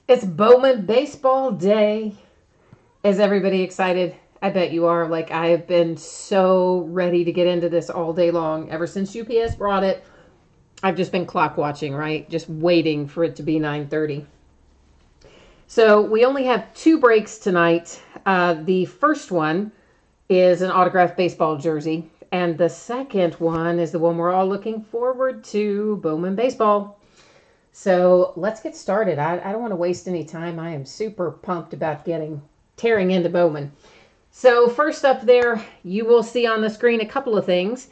It's Bowman Baseball Day. Is everybody excited? I bet you are. Like, I have been so ready to get into this all day long. Ever since UPS brought it, I've just been clock watching, right? Just waiting for it to be 9:30. So we only have two breaks tonight. The first one is an autographed baseball jersey, and the second one is the one we're all looking forward to, Bowman Baseball. So let's get started. I don't want to waste any time. I am super pumped about tearing into Bowman. So first up there, you will see on the screen a couple of things.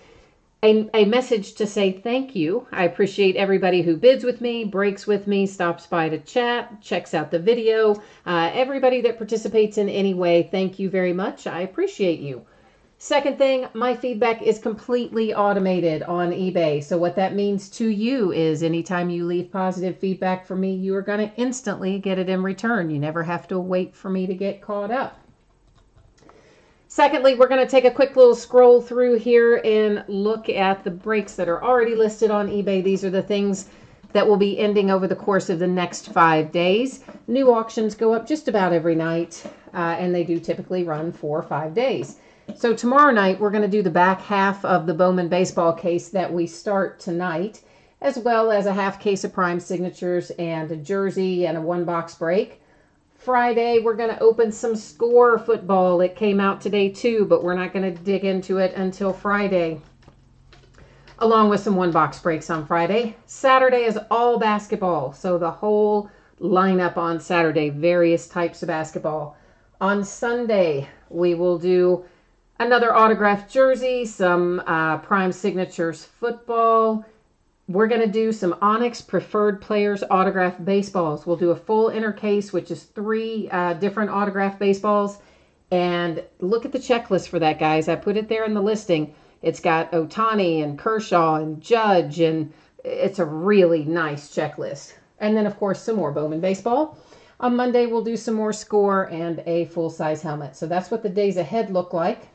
A message to say thank you. I appreciate everybody who bids with me, breaks with me, stops by to chat, checks out the video. Everybody that participates in any way, thank you very much. I appreciate you. Second thing, my feedback is completely automated on eBay. So what that means to you is anytime you leave positive feedback for me, you are going to instantly get it in return. You never have to wait for me to get caught up. Secondly, we're going to take a quick little scroll through here and look at the breaks that are already listed on eBay. These are the things that will be ending over the course of the next 5 days. New auctions go up just about every night, and they do typically run 4 or 5 days. So tomorrow night, we're going to do the back half of the Bowman baseball case that we start tonight, as well as a half case of prime signatures and a jersey and a one-box break. Friday, we're going to open some Score football. It came out today too, but we're not going to dig into it until Friday, along with some one-box breaks on Friday. Saturday is all basketball, so the whole lineup on Saturday, various types of basketball. On Sunday, we will do another autographed jersey, some prime signatures football. We're going to do some Onyx Preferred Players autographed baseballs. We'll do a full inner case, which is 3 different autographed baseballs. And look at the checklist for that, guys. I put it there in the listing. It's got Ohtani and Kershaw and Judge, and it's a really nice checklist. And then, of course, some more Bowman baseball. On Monday, we'll do some more Score and a full-size helmet. So that's what the days ahead look like.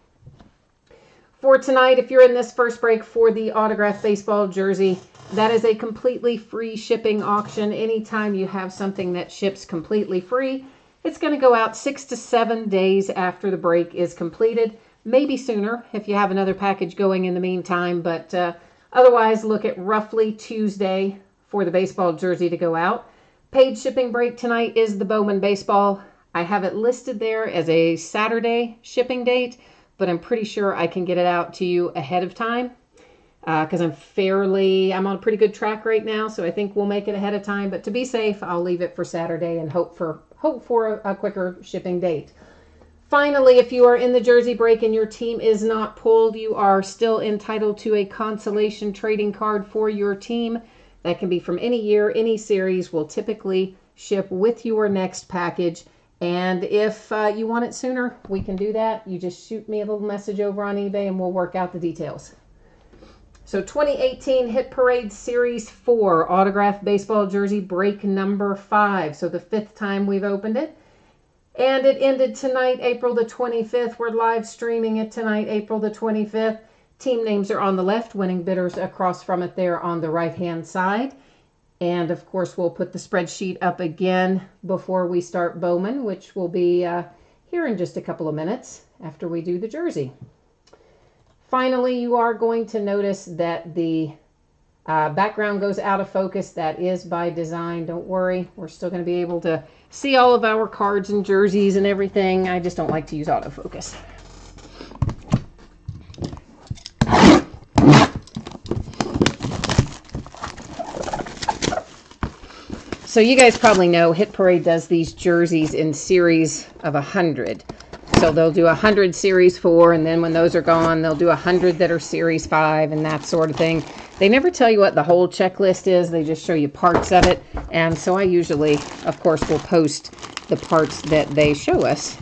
For tonight, if you're in this first break for the autographed baseball jersey, that is a completely free shipping auction. Anytime you have something that ships completely free, it's going to go out 6 to 7 days after the break is completed. Maybe sooner if you have another package going in the meantime, but otherwise look at roughly Tuesday for the baseball jersey to go out. Paid shipping break tonight is the Bowman baseball. I have it listed there as a Saturday shipping date, but I'm pretty sure I can get it out to you ahead of time because I'm on a pretty good track right now, so I think we'll make it ahead of time. But to be safe, I'll leave it for Saturday and hope for a quicker shipping date. Finally, if you are in the jersey break and your team is not pulled, you are still entitled to a consolation trading card for your team. That can be from any year, any series. Will typically ship with your next package. And if you want it sooner, we can do that. You just shoot me a little message over on eBay and we'll work out the details. So 2018 Hit Parade Series 4 autographed baseball jersey break number 5. So the 5th time we've opened it. And it ended tonight, April the 25th. We're live streaming it tonight, April the 25th. Team names are on the left, winning bidders across from it there on the right-hand side. And, of course, we'll put the spreadsheet up again before we start Bowman, which will be here in just a couple of minutes after we do the jersey. Finally, you are going to notice that the background goes out of focus. That is by design. Don't worry. We're still going to be able to see all of our cards and jerseys and everything. I just don't like to use autofocus. So you guys probably know Hit Parade does these jerseys in series of 100. So they'll do 100 series 4, and then when those are gone, they'll do 100 that are series 5 and that sort of thing. They never tell you what the whole checklist is. They just show you parts of it. And so I usually, of course, will post the parts that they show us.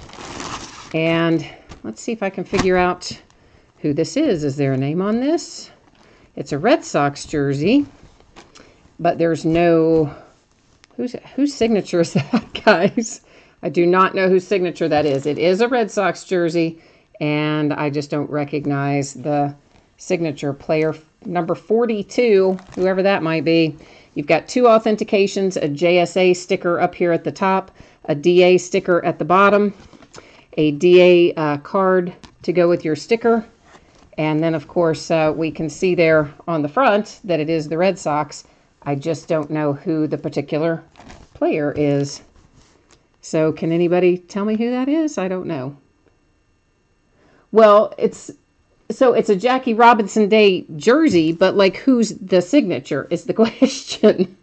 And let's see if I can figure out who this is. Is there a name on this? It's a Red Sox jersey, but there's no... Whose signature is that, guys? I do not know whose signature that is. It is a Red Sox jersey, and I just don't recognize the signature. Player number 42, whoever that might be. You've got 2 authentications, a JSA sticker up here at the top, a DA sticker at the bottom, a DA card to go with your sticker. And then, of course, we can see there on the front that it is the Red Sox. I just don't know who the particular player is. So can anybody tell me who that is? I don't know. Well, it's a Jackie Robinson Day jersey, but like who's the signature is the question,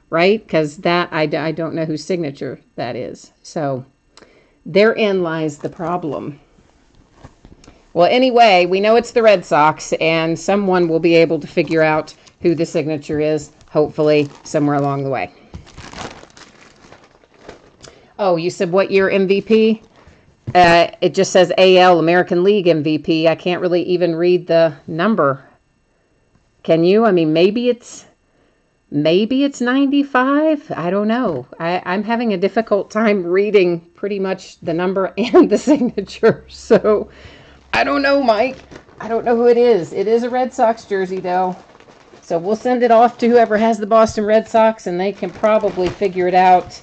right? Because that I don't know whose signature that is. So therein lies the problem. Well, anyway, we know it's the Red Sox, and someone will be able to figure out who the signature is, hopefully, somewhere along the way. Oh, you said what year MVP? It just says AL, American League MVP. I can't really even read the number. Can you? I mean, maybe it's 95. I don't know. I'm having a difficult time reading pretty much the number and the signature. So I don't know, Mike. I don't know who it is. It is a Red Sox jersey, though. So we'll send it off to whoever has the Boston Red Sox, and they can probably figure it out.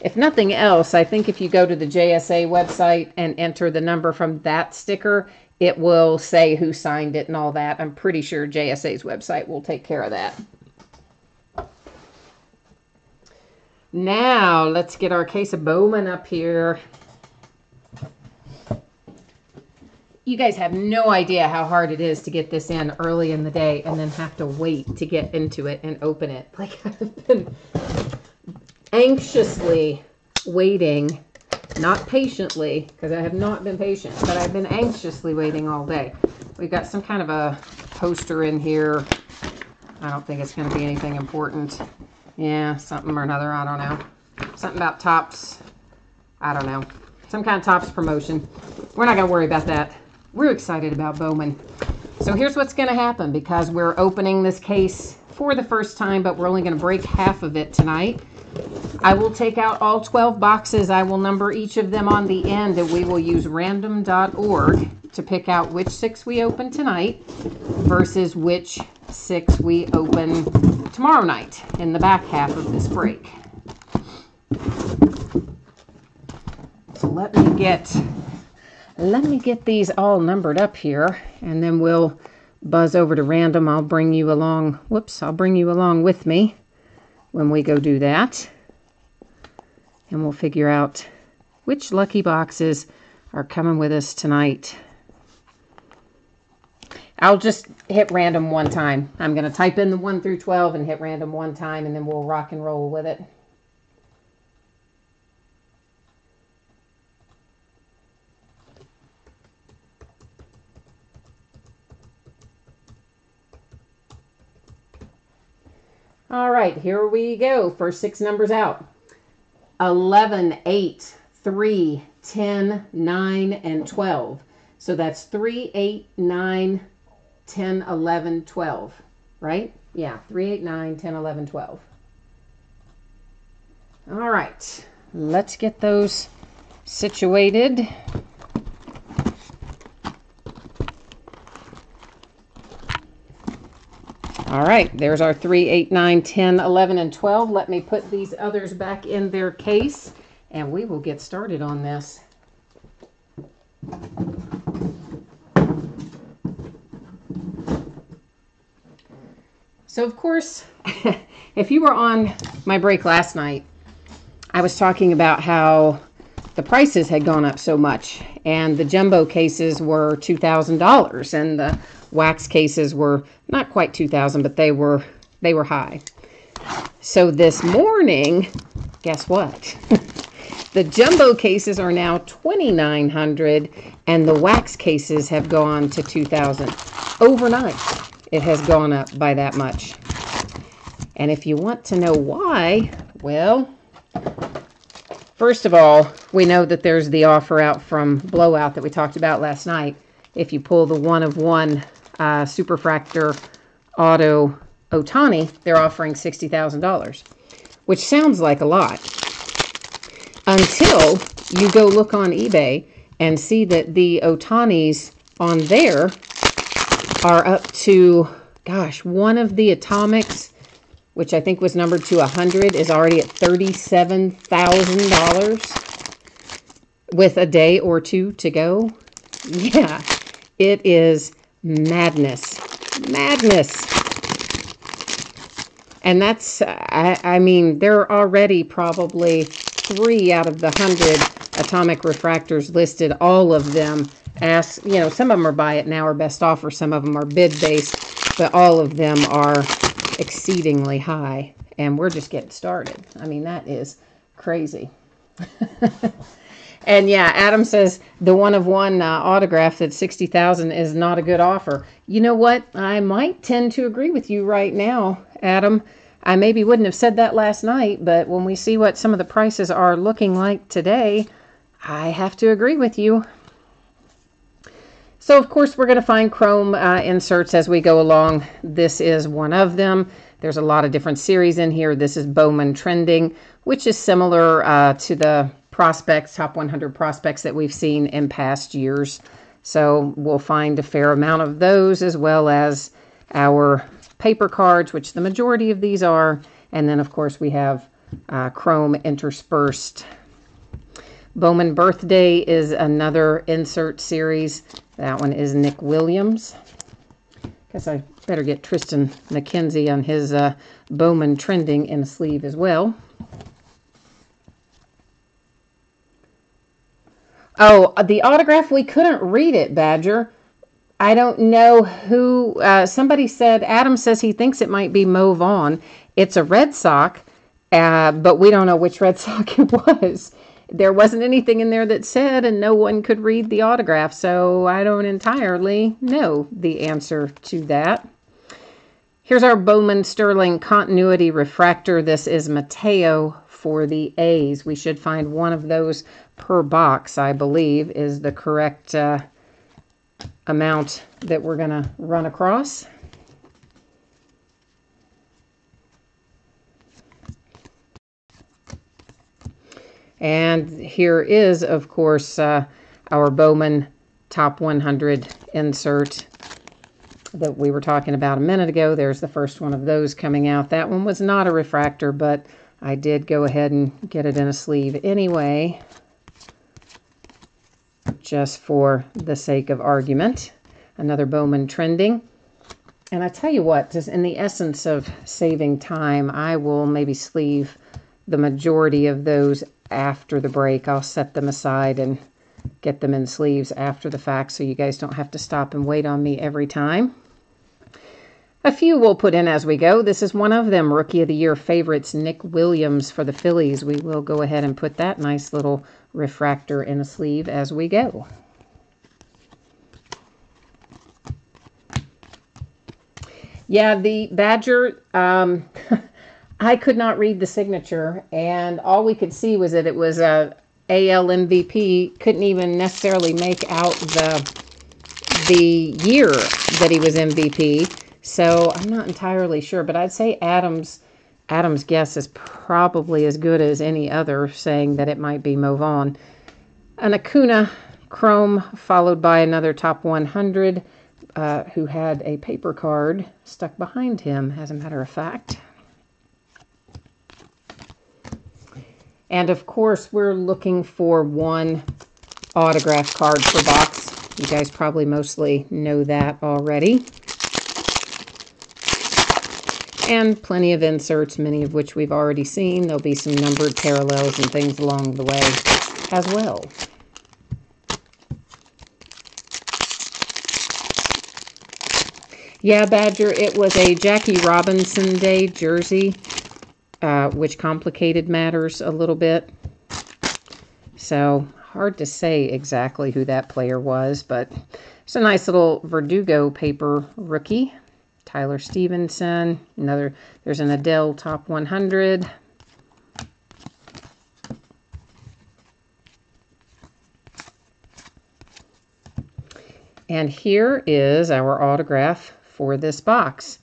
If nothing else, I think if you go to the JSA website and enter the number from that sticker, it will say who signed it and all that. I'm pretty sure JSA's website will take care of that. Now, let's get our case of Bowman up here. You guys have no idea how hard it is to get this in early in the day and then have to wait to get into it and open it. Like, I've been anxiously waiting, not patiently, because I have not been patient, but I've been anxiously waiting all day. We've got some kind of a poster in here. I don't think it's going to be anything important. Yeah, something or another, I don't know. Something about Topps. I don't know. Some kind of Topps promotion. We're not going to worry about that. We're excited about Bowman. So here's what's going to happen, because we're opening this case for the first time, but we're only going to break half of it tonight. I will take out all 12 boxes. I will number each of them on the end, and we will use random.org to pick out which 6 we open tonight versus which 6 we open tomorrow night in the back half of this break. So let me get these all numbered up here, and then we'll buzz over to random. I'll bring you along. Whoops, I'll bring you along with me when we go do that. And we'll figure out which lucky boxes are coming with us tonight. I'll just hit random one time. I'm going to type in the 1 through 12 and hit random one time, and then we'll rock and roll with it. All right, here we go. First 6 numbers out. 11, 8, 3, 10, 9, and 12. So that's 3, 8, 9, 10, 11, 12, right? Yeah, 3, 8, 9, 10, 11, 12. All right, let's get those situated. All right, there's our 3, 8, 9, 10, 11, and 12. Let me put these others back in their case, and we will get started on this. So, of course, if you were on my break last night, I was talking about how the prices had gone up so much, and the jumbo cases were $2,000, and the wax cases were not quite $2,000, but they were high. So this morning, guess what? The jumbo cases are now $2,900, and the wax cases have gone to $2,000. Overnight, it has gone up by that much. And if you want to know why, well, first of all, we know that there's the offer out from Blowout that we talked about last night. If you pull the 1-of-1 Superfractor Auto Ohtani, they're offering $60,000, which sounds like a lot. Until you go look on eBay and see that the Ohtanis on there are up to, gosh, one of the Atomics which I think was numbered to 100, is already at $37,000 with a day or two to go. Yeah, it is madness. Madness. And that's, I mean, there are already probably 3 out of the 100 atomic refractors listed, all of them as, you know, some of them are buy it now or best offer, some of them are bid based, but all of them are exceedingly high. And we're just getting started. I mean, that is crazy. And yeah, Adam says the one-of-one autograph that's $60,000 is not a good offer. You know what? I might tend to agree with you right now, Adam. I maybe wouldn't have said that last night, but when we see what some of the prices are looking like today, I have to agree with you. So, of course, we're going to find chrome inserts as we go along. This is one of them. There's a lot of different series in here. This is Bowman Trending, which is similar to the prospects, top 100 prospects that we've seen in past years. So we'll find a fair amount of those, as well as our paper cards, which the majority of these are. And then, of course, we have chrome interspersed. Bowman Birthday is another insert series. That one is Nick Williams. Guess I better get Tristan McKenzie on his Bowman Trending in a sleeve as well. Oh, the autograph, we couldn't read it, Badger. I don't know who, somebody said, Adam says he thinks it might be Mo Vaughn. It's a Red Sox, but we don't know which Red Sox it was. There wasn't anything in there that said, and no one could read the autograph, so I don't entirely know the answer to that. Here's our Bowman Sterling Continuity Refractor. This is Mateo for the A's. We should find one of those per box, I believe, is the correct amount that we're going to run across. And here is, of course, our Bowman Top 100 insert that we were talking about a minute ago. There's the first one of those coming out. That one was not a refractor, but I did go ahead and get it in a sleeve anyway, just for the sake of argument. Another Bowman Trending. And I tell you what, just in the essence of saving time, I will maybe sleeve the majority of those after the break. I'll set them aside and get them in sleeves after the fact so you guys don't have to stop and wait on me every time. A few we'll put in as we go. This is one of them, Rookie of the Year favorites, Nick Williams for the Phillies. We will go ahead and put that nice little refractor in a sleeve as we go. Yeah, the Badger, I could not read the signature, and all we could see was that it was a AL MVP. Couldn't even necessarily make out the year that he was MVP. So I'm not entirely sure, but I'd say Adam's guess is probably as good as any other, saying that it might be Mo Vaughn. An Acuna Chrome, followed by another top 100, who had a paper card stuck behind him, as a matter of fact. And of course, we're looking for one autograph card per box. You guys probably mostly know that already. And plenty of inserts, many of which we've already seen. There'll be some numbered parallels and things along the way as well. Yeah, Badger, it was a Jackie Robinson Day jersey, which complicated matters a little bit. So, hard to say exactly who that player was, but it's a nice little Verdugo paper rookie. Tyler Stevenson, there's an Adele Top 100. And here is our autograph for this box.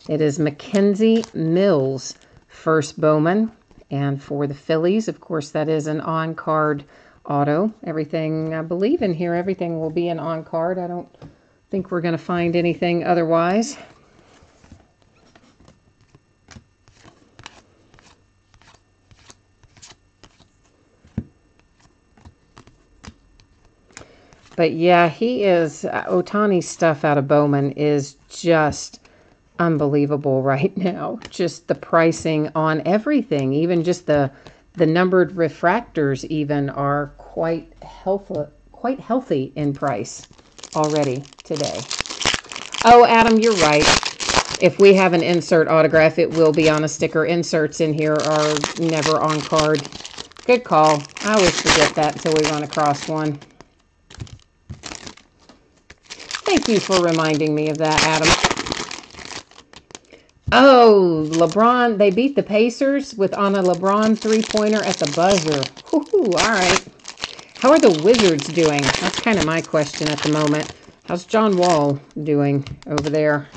It is Mackenzie Mills, first Bowman. And for the Phillies, of course, that is an on-card auto. Everything, I believe in here, everything will be an on-card. I don't think we're going to find anything otherwise. But yeah, he is, Ohtani's stuff out of Bowman is just unbelievable right now. Just the pricing on everything, even just the numbered refractors even are quite healthy in price already today. Oh, Adam, you're right. If we have an insert autograph, it will be on a sticker. Inserts in here are never on card. Good call. I always forget that until we run across one. Thank you for reminding me of that, Adam. Oh, LeBron, they beat the Pacers on a LeBron three-pointer at the buzzer. Woo-hoo, all right. How are the Wizards doing? That's kind of my question at the moment. How's John Wall doing over there?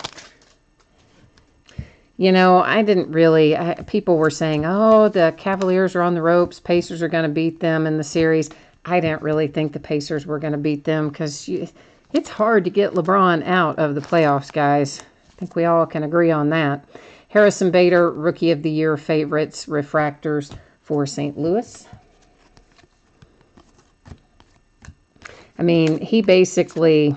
You know, I didn't really, people were saying, oh, the Cavaliers are on the ropes. Pacers are going to beat them in the series. I didn't really think the Pacers were going to beat them because it's hard to get LeBron out of the playoffs, guys. I think we all can agree on that. Harrison Bader, Rookie of the Year favorites, refractors for St. Louis. I mean, he basically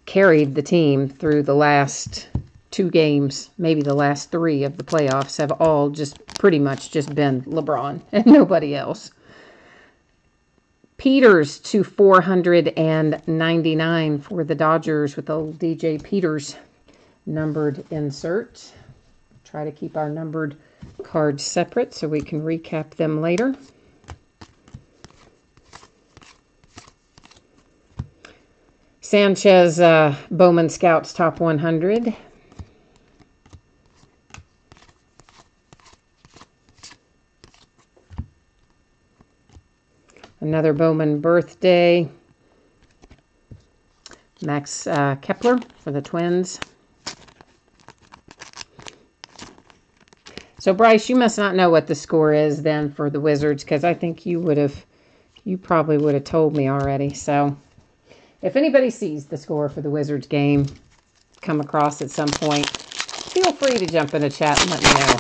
carried the team through the last 2 games, maybe the last 3 of the playoffs have all just pretty much just been LeBron and nobody else. Peters to 499 for the Dodgers with old DJ Peters numbered insert. Try to keep our numbered cards separate so we can recap them later. Sanchez Bowman Scouts top 100. Another Bowman birthday. Max Kepler for the Twins. So, Bryce, you must not know what the score is then for the Wizards, because I think you probably would have told me already. So, if anybody sees the score for the Wizards game come across at some point, feel free to jump in the chat and let me know.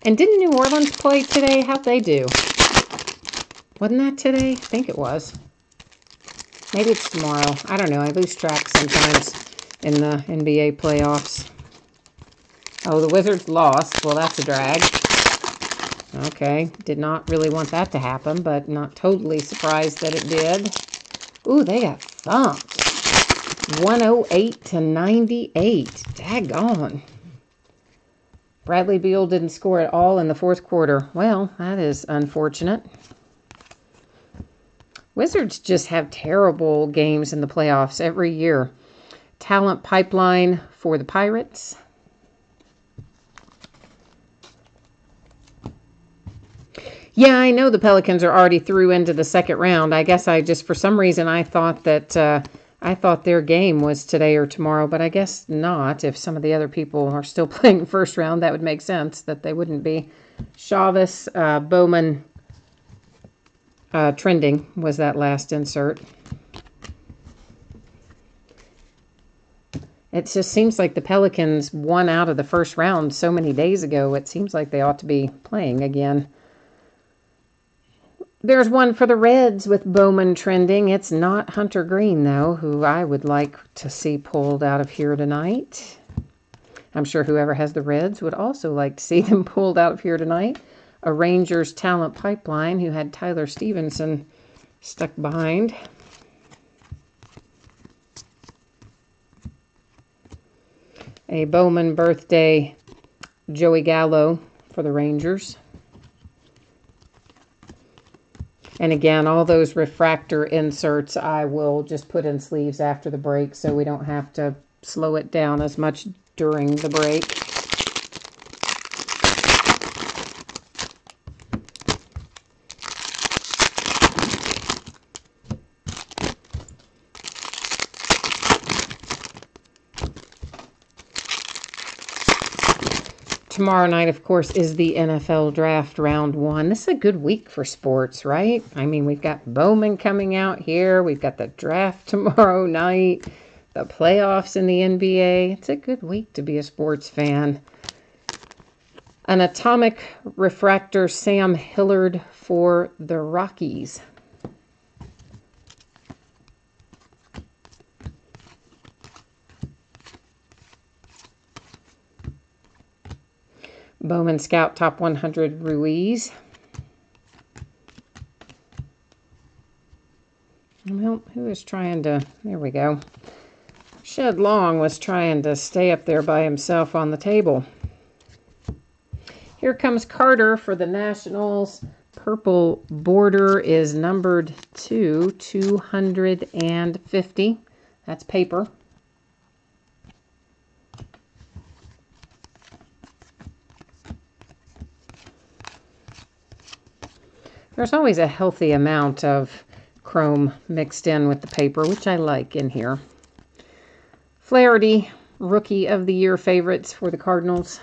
And didn't New Orleans play today? How'd they do? Wasn't that today? I think it was. Maybe it's tomorrow. I don't know. I lose track sometimes in the NBA playoffs. Oh, the Wizards lost. Well, that's a drag. Okay. Did not really want that to happen, but not totally surprised that it did. Ooh, they got thumped. 108-98. Daggone. Bradley Beal didn't score at all in the 4th quarter. Well, that is unfortunate. Wizards just have terrible games in the playoffs every year. Talent pipeline for the Pirates. Yeah, I know the Pelicans are already through into the 2nd round. I guess for some reason, I thought that I thought their game was today or tomorrow, but I guess not. If some of the other people are still playing 1st round, that would make sense that they wouldn't be. Chavez, Bowman, trending was that last insert. It just seems like the Pelicans won out of the 1st round so many days ago. It seems like they ought to be playing again. There's one for the Reds with Bowman trending. It's not Hunter Green, though, who I would like to see pulled out of here tonight. I'm sure whoever has the Reds would also like to see them pulled out of here tonight. A Rangers talent pipeline who had Tyler Stevenson stuck behind. A Bowman birthday, Joey Gallo for the Rangers. And again, all those refractor inserts I will just put in sleeves after the break so we don't have to slow it down as much during the break. Tomorrow night, of course, is the NFL Draft Round 1. This is a good week for sports, right? I mean, we've got Bowman coming out here. We've got the draft tomorrow night. The playoffs in the NBA. It's a good week to be a sports fan. An atomic refractor, Sam Hillard for the Rockies. Bowman Scout Top 100 Ruiz. Well, who is trying to... There we go. Shed Long was trying to stay up there by himself on the table. Here comes Carter for the Nationals. Purple border is numbered to 250. That's paper. There's always a healthy amount of chrome mixed in with the paper, which I like in here. Flaherty, Rookie of the Year favorites for the Cardinals.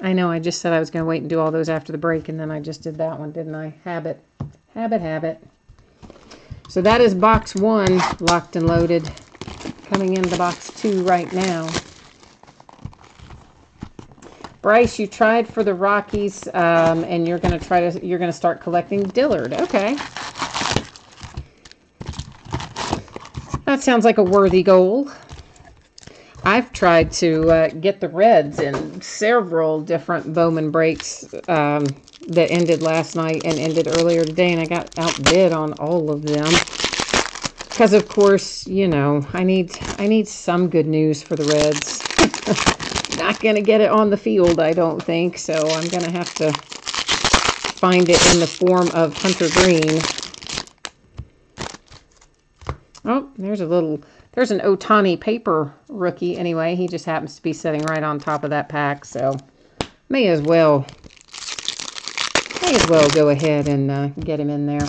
I know I just said I was going to wait and do all those after the break, and then I just did that one, didn't I? Habit. So that is box 1, locked and loaded. Coming into box 2 right now. Bryce, you tried for the Rockies, and you're going to start collecting Dillard. Okay. That sounds like a worthy goal. I've tried to get the Reds in several different Bowman breaks that ended last night and ended earlier today, and I got outbid on all of them. Because, of course, you know, I need some good news for the Reds. Not going to get it on the field, I don't think, so I'm going to have to find it in the form of Hunter Green. Oh, there's an Ohtani paper rookie anyway. He just happens to be sitting right on top of that pack, so may as well go ahead and get him in there.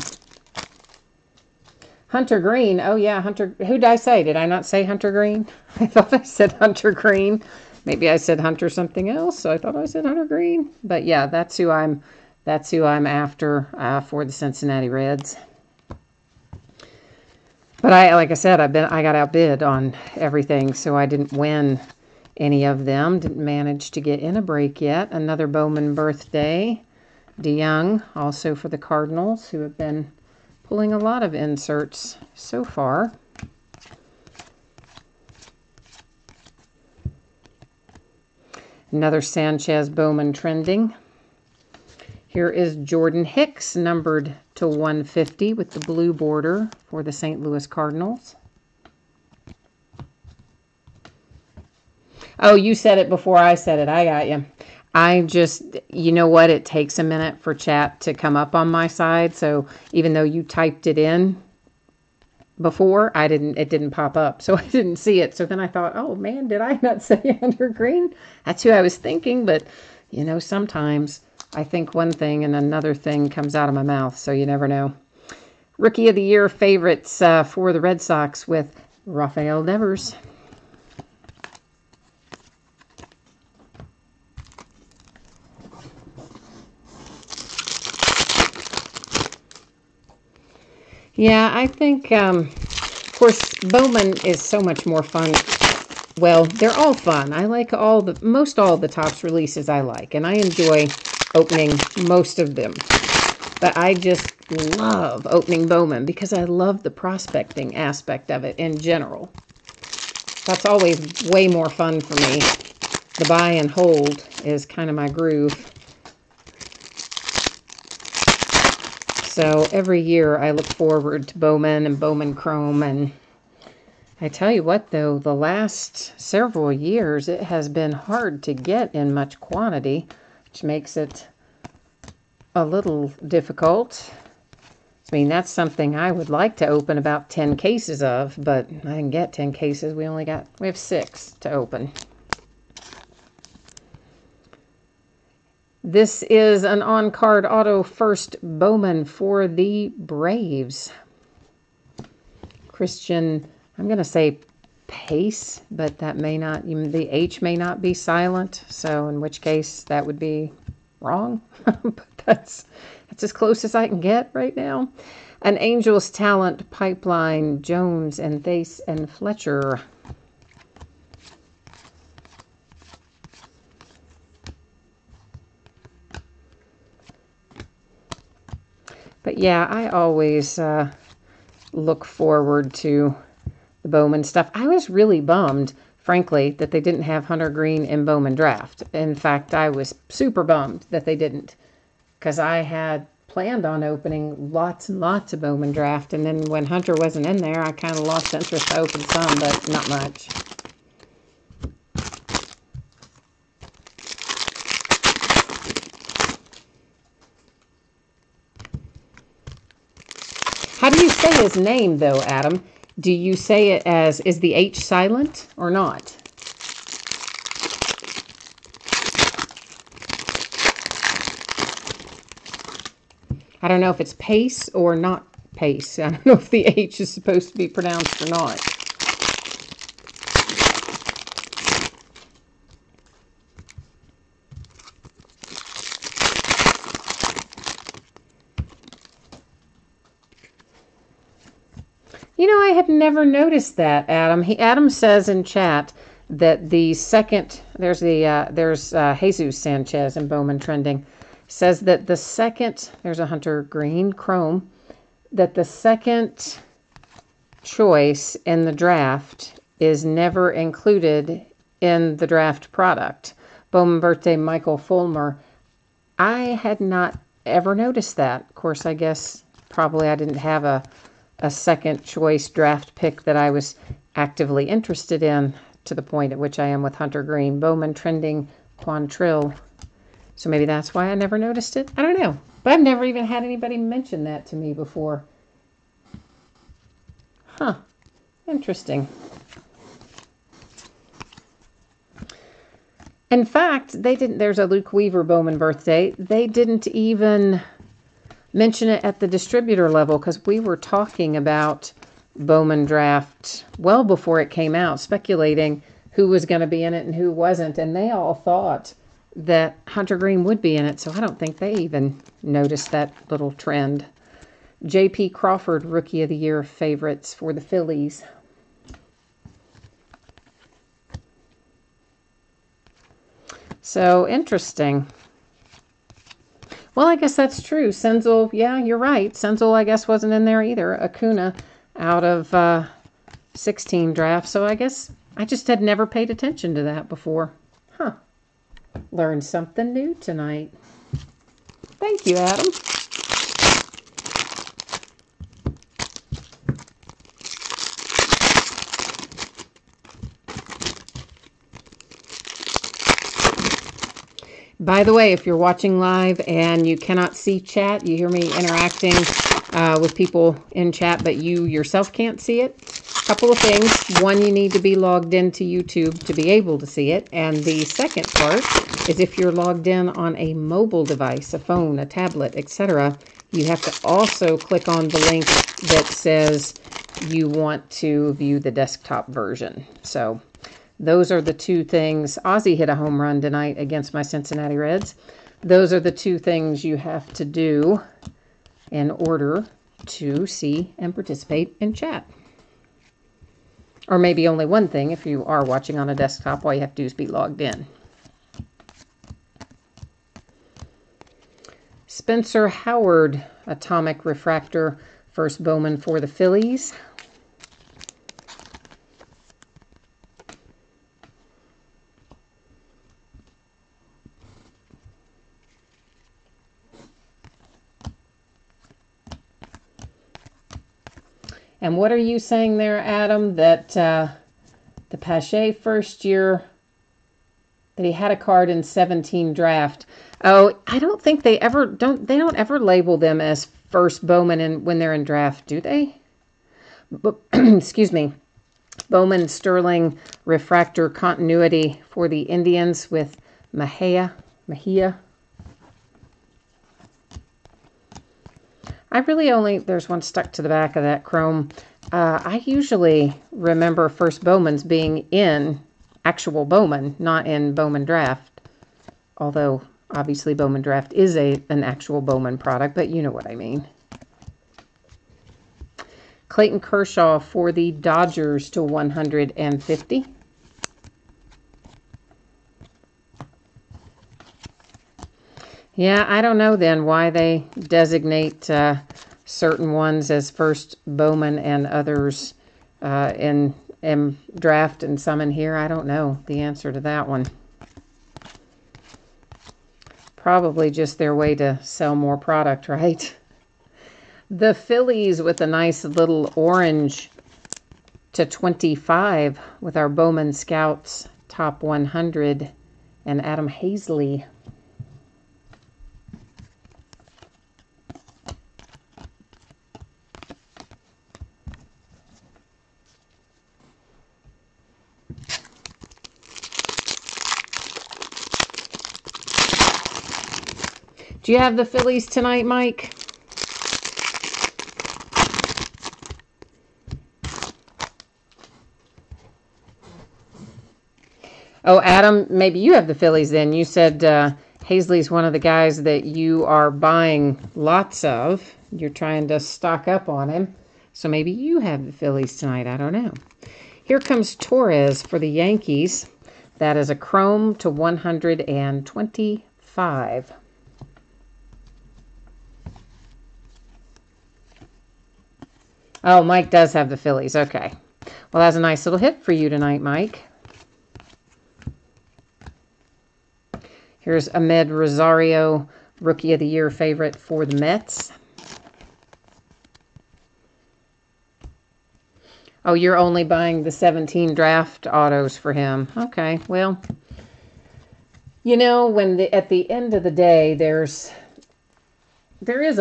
Hunter Green. Oh yeah, Hunter. Who did I say? Did I not say Hunter Green? I thought I said Hunter Green. Maybe I said Hunter something else. So I thought I said Hunter Green. But yeah, that's who I'm after for the Cincinnati Reds. But like I said, I got outbid on everything, so I didn't win any of them. Didn't manage to get in a break yet. Another Bowman birthday. DeYoung, also for the Cardinals, who have been pulling a lot of inserts so far. Another Sanchez Bowman trending. Here is Jordan Hicks, numbered to 150 with the blue border for the St. Louis Cardinals. Oh, you said it before I said it. I got you. You know what? It takes a minute for chat to come up on my side. So even though you typed it in before, it didn't pop up. So I didn't see it. So then I thought, oh man, did I not say Hunter Green? That's who I was thinking. But, you know, sometimes I think one thing and another thing comes out of my mouth, so you never know. Rookie of the Year favorites for the Red Sox with Rafael Devers. Yeah, I think, of course, Bowman is so much more fun. Well, they're all fun. I like most all the Topps releases I like, and I enjoy opening most of them. But I just love opening Bowman because I love the prospecting aspect of it in general. That's always way more fun for me. The buy and hold is kind of my groove. So every year I look forward to Bowman and Bowman Chrome, and I tell you what though, the last several years it has been hard to get in much quantity, which makes it a little difficult. I mean, that's something I would like to open about 10 cases of, but I didn't get 10 cases. We have 6 to open. This is an on-card auto first Bowman for the Braves. Christian, I'm going to say Pace, but that may not, even the H may not be silent, so in which case that would be wrong. But that's as close as I can get right now. An Angels Talent Pipeline, Jones and Thase and Fletcher. But yeah, I always look forward to the Bowman stuff. I was really bummed frankly, that they didn't have Hunter Green in Bowman Draft. In fact, I was super bummed that they didn't, because I had planned on opening lots and lots of Bowman Draft, and then when Hunter wasn't in there, I kind of lost interest. I opened some, but not much. How do you say his name, though, Adam? Do you say it as, is the H silent or not? I don't know if it's Pace or not Pace. I don't know if the H is supposed to be pronounced or not. You know, I had never noticed that, Adam. Adam says in chat that the second, there's Jesus Sanchez in Bowman Trending, says that the second, there's a Hunter Green Chrome, that the second choice in the draft is never included in the draft product. Bowman Birthday Michael Fulmer. I had not ever noticed that. Of course, I guess probably I didn't have a second choice draft pick that I was actively interested in to the point at which I am with Hunter Green. Bowman Trending Quantrill. So maybe that's why I never noticed it. I don't know. But I've never even had anybody mention that to me before. Huh. Interesting. In fact, they didn't, there's a Luke Weaver Bowman Birthday. They didn't even mention it at the distributor level because we were talking about Bowman Draft well before it came out, speculating who was going to be in it and who wasn't. And they all thought that Hunter Green would be in it, so I don't think they even noticed that little trend. J.P. Crawford, Rookie of the Year favorites for the Phillies. So, interesting. Well, I guess that's true. Senzel, yeah, you're right. Senzel, I guess, wasn't in there either. Acuna out of 16 drafts, so I guess I just had never paid attention to that before. Huh. Learned something new tonight. Thank you, Adam. By the way, if you're watching live and you cannot see chat, you hear me interacting with people in chat, but you yourself can't see it. A couple of things. One, you need to be logged into YouTube to be able to see it. And the second part is if you're logged in on a mobile device, a phone, a tablet, etc., you have to also click on the link that says you want to view the desktop version. So those are the two things. Ozzie hit a home run tonight against my Cincinnati Reds. Those are the two things you have to do in order to see and participate in chat. Or maybe only one thing if you are watching on a desktop. All you have to do is be logged in. Spencer Howard, Atomic Refractor, first Bowman for the Phillies. And what are you saying there, Adam, that the Pache first year, that he had a card in 17 draft? Oh, I don't think they don't ever label them as first Bowman when they're in draft, do they? But, excuse me. Bowman Sterling Refractor Continuity for the Indians with Mejia. I really only, there's one stuck to the back of that chrome. I usually remember first Bowmans being in actual Bowman, not in Bowman Draft. Although, obviously, Bowman Draft is an actual Bowman product, but you know what I mean. Clayton Kershaw for the Dodgers to 150. Yeah, I don't know then why they designate certain ones as first Bowman and others in am drafting some in here. I don't know the answer to that one. Probably just their way to sell more product, right? The Phillies with a nice little orange /25 with our Bowman Scouts top 100 and Adam Hazley. Do you have the Phillies tonight, Mike? Oh, Adam, maybe you have the Phillies then. You said Hazley's one of the guys that you are buying lots of. You're trying to stock up on him. So maybe you have the Phillies tonight. I don't know. Here comes Torres for the Yankees. That is a chrome /125. Oh, Mike does have the Phillies. Okay. Well, that's a nice little hit for you tonight, Mike. Here's Ahmed Rosario, Rookie of the Year favorite for the Mets. Oh, you're only buying the 17 draft autos for him. Okay, well, you know, at the end of the day, there is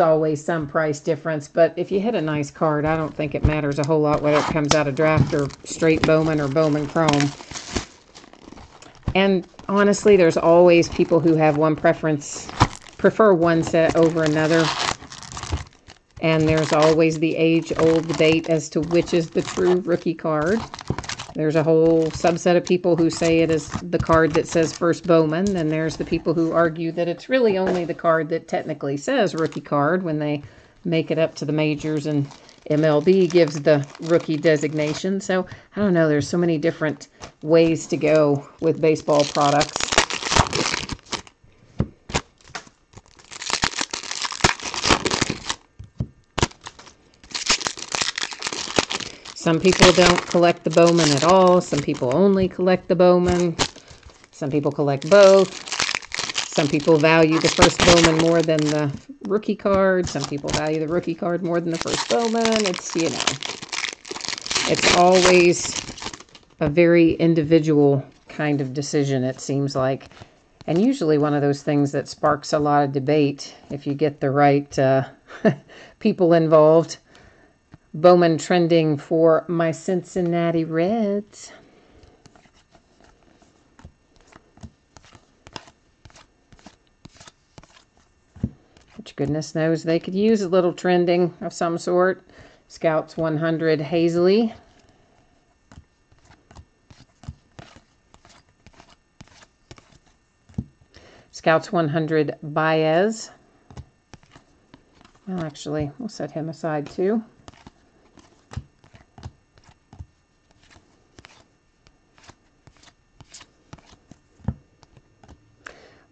always some price difference, but if you hit a nice card, I don't think it matters a whole lot whether it comes out of draft or straight Bowman or Bowman Chrome. And honestly, there's always people who have one prefer one set over another. And there's always the age-old debate as to which is the true rookie card. There's a whole subset of people who say it is the card that says first Bowman. And there's the people who argue that it's really only the card that technically says rookie card when they make it up to the majors and MLB gives the rookie designation. So, I don't know. There's so many different ways to go with baseball products. Some people don't collect the Bowman at all. Some people only collect the Bowman. Some people collect both. Some people value the first Bowman more than the rookie card. Some people value the rookie card more than the first Bowman. It's, you know, it's always a very individual kind of decision, it seems like. And usually one of those things that sparks a lot of debate if you get the right people involved. Bowman trending for my Cincinnati Reds. Which goodness knows they could use a little trending of some sort. Scouts 100 Hazley. Scouts 100 Baez. Well, actually, we'll set him aside too.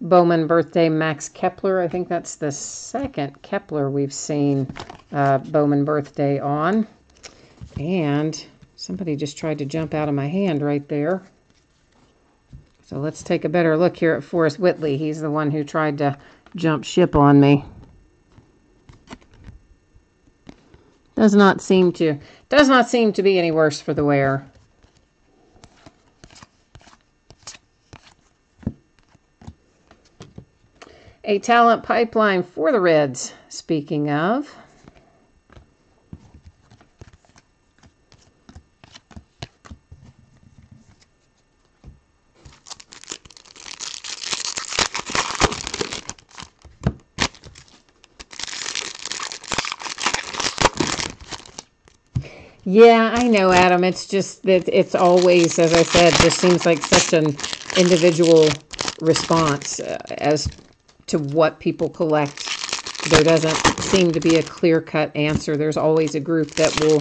Bowman birthday Max Kepler. I think that's the second Kepler we've seen Bowman birthday on. And somebody just tried to jump out of my hand right there. So let's take a better look here at Forrest Whitley. He's the one who tried to jump ship on me. Does not seem to be any worse for the wear. A talent pipeline for the Reds, speaking of. Yeah, I know, Adam. It's just that it's always, as I said, just seems like such an individual response as to what people collect. There doesn't seem to be a clear-cut answer. There's always a group that will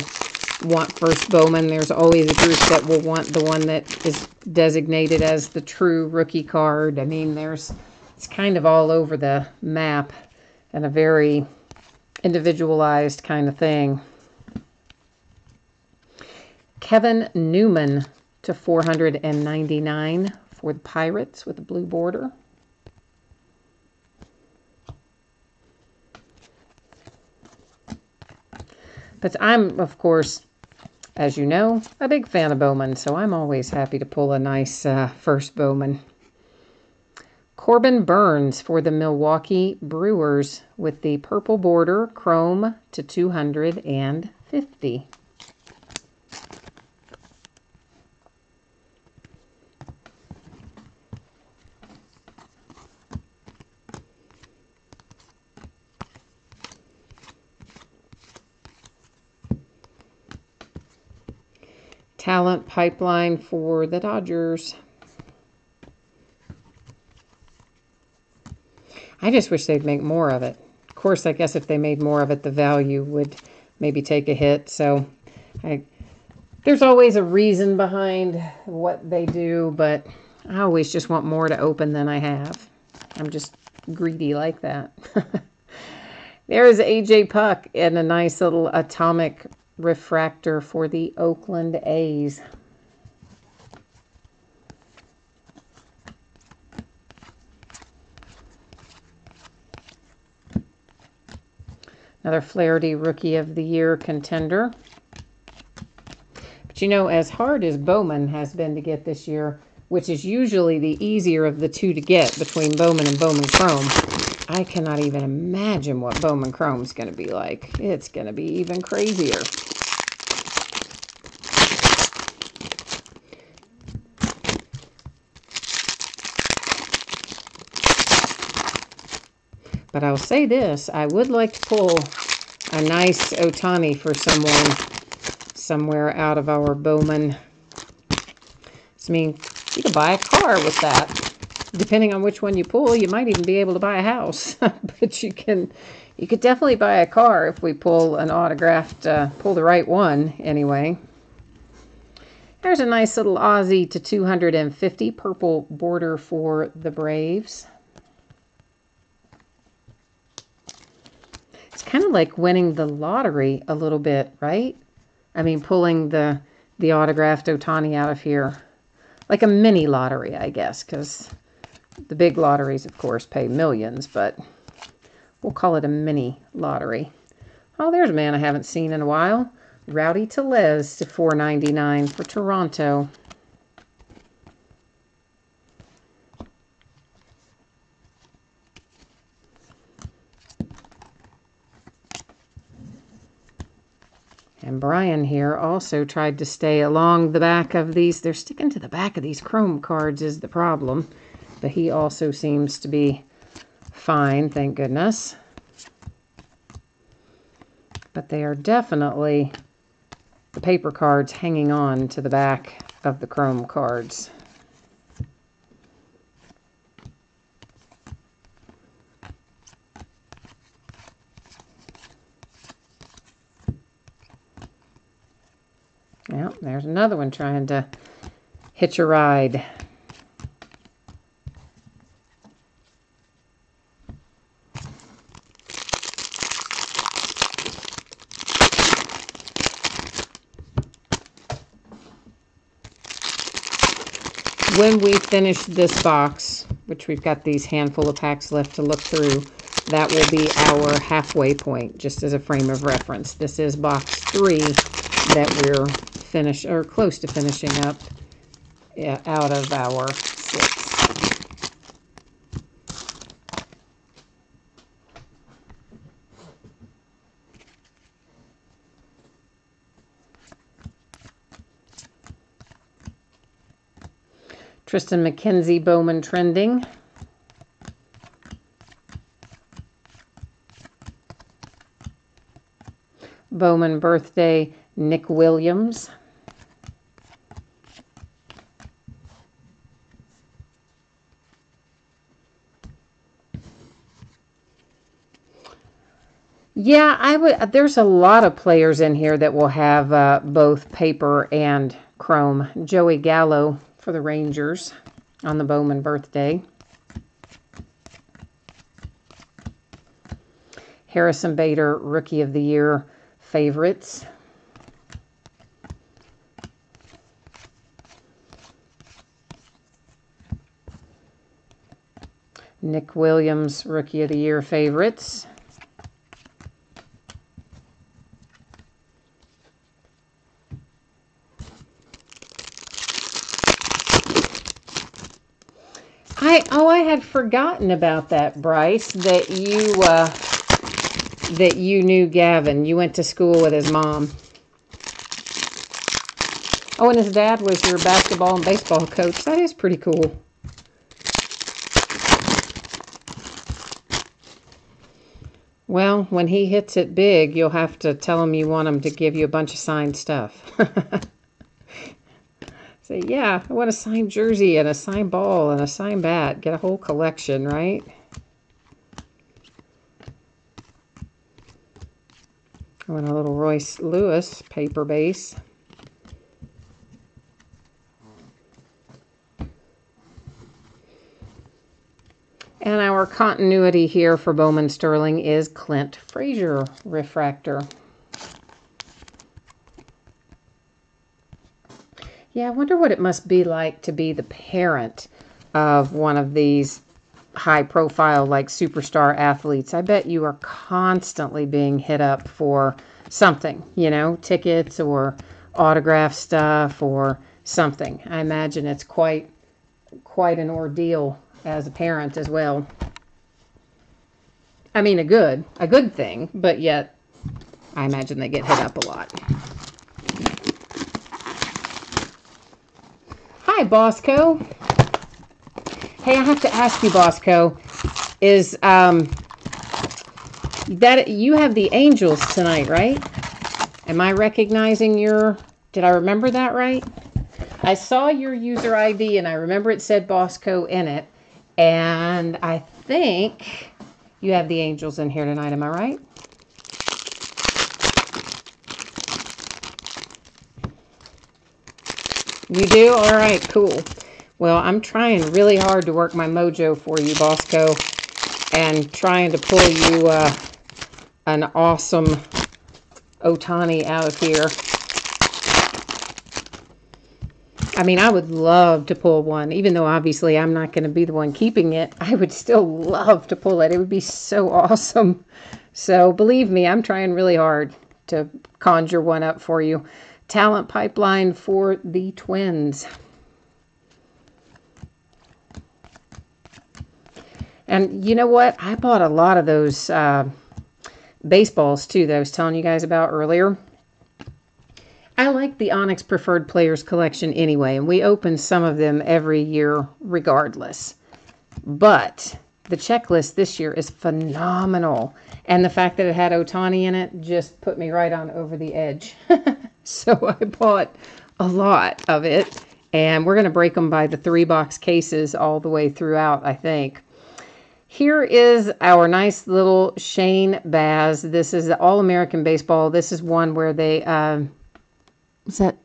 want first Bowman. There's always a group that will want the one that is designated as the true rookie card. I mean, it's kind of all over the map and a very individualized kind of thing. Kevin Newman to 499 for the Pirates with a blue border. But I'm, of course, as you know, a big fan of Bowman, so I'm always happy to pull a nice first Bowman. Corbin Burns for the Milwaukee Brewers with the purple border, chrome to 250. Talent pipeline for the Dodgers. I just wish they'd make more of it. Of course, I guess if they made more of it, the value would maybe take a hit. So there's always a reason behind what they do, but I always just want more to open than I have. I'm just greedy like that. There's A.J. Puck and a nice little atomic refractor for the Oakland A's. Another Flaherty Rookie of the Year contender. But you know, as hard as Bowman has been to get this year, which is usually the easier of the two to get between Bowman and Bowman Chrome, I cannot even imagine what Bowman Chrome is going to be like. It's going to be even crazier. But I'll say this, I would like to pull a nice Ohtani for someone somewhere out of our Bowman. I mean, you could buy a car with that. Depending on which one you pull, you might even be able to buy a house. But you could definitely buy a car if we pull an autographed, pull the right one anyway. There's a nice little Ozzie to 250, purple border for the Braves. It's kind of like winning the lottery a little bit, right? I mean, pulling the autographed Ohtani out of here. Like a mini lottery, I guess, because the big lotteries, of course, pay millions, but we'll call it a mini lottery. Oh, there's a man I haven't seen in a while. Rowdy Tellez to 499 for Toronto. And Brian here also tried to stay along the back of these. They're sticking to the back of these Chrome cards is the problem. But he also seems to be fine, thank goodness. But they are definitely the paper cards hanging on to the back of the Chrome cards. Well, there's another one trying to hitch a ride. When we finish this box, which we've got these handful of packs left to look through, that will be our halfway point, just as a frame of reference. This is box 3 that we're finished or close to finishing up out of our 6. Tristan McKenzie Bowman trending. Bowman birthday, Nick Williams. Yeah, there's a lot of players in here that will have both paper and chrome. Joey Gallo for the Rangers on the Bowman birthday. Harrison Bader, Rookie of the Year favorites. Nick Williams, Rookie of the Year favorites. I had forgotten about that, Bryce, that you knew Gavin. You went to school with his mom. Oh, and his dad was your basketball and baseball coach. That is pretty cool. Well, when he hits it big, you'll have to tell him you want him to give you a bunch of signed stuff. Say, yeah, I want a signed jersey and a signed ball and a signed bat. Get a whole collection, right? I want a little Royce Lewis paper base. And our continuity here for Bowman Sterling is Clint Frazier refractor. Yeah, I wonder what it must be like to be the parent of one of these high-profile, like, superstar athletes. I bet you are constantly being hit up for something, you know, tickets or autograph stuff or something. I imagine it's quite an ordeal as a parent as well. I mean, a good thing, but yet I imagine they get hit up a lot. Hi, Bosco. Hey, I have to ask you, Bosco, is that you have the Angels tonight, right? Am I recognizing did I remember that right? I saw your user ID and I remember it said Bosco in it, and I think you have the Angels in here tonight, am I right? You do? All right, cool. Well, I'm trying really hard to work my mojo for you, Bosco, and trying to pull you an awesome Ohtani out of here. I mean, I would love to pull one, even though obviously I'm not going to be the one keeping it. I would still love to pull it. It would be so awesome. So believe me, I'm trying really hard to conjure one up for you. Talent pipeline for the Twins. And you know what? I bought a lot of those baseballs too that I was telling you guys about earlier. I like the Onyx Preferred Players collection anyway, and we open some of them every year regardless. But the checklist this year is phenomenal. And the fact that it had Ohtani in it just put me right on over the edge. So I bought a lot of it, and we're going to break them by the 3-box cases all the way throughout, I think. Here is our nice little Shane Baz. This is the All-American Baseball. This is one where they, was that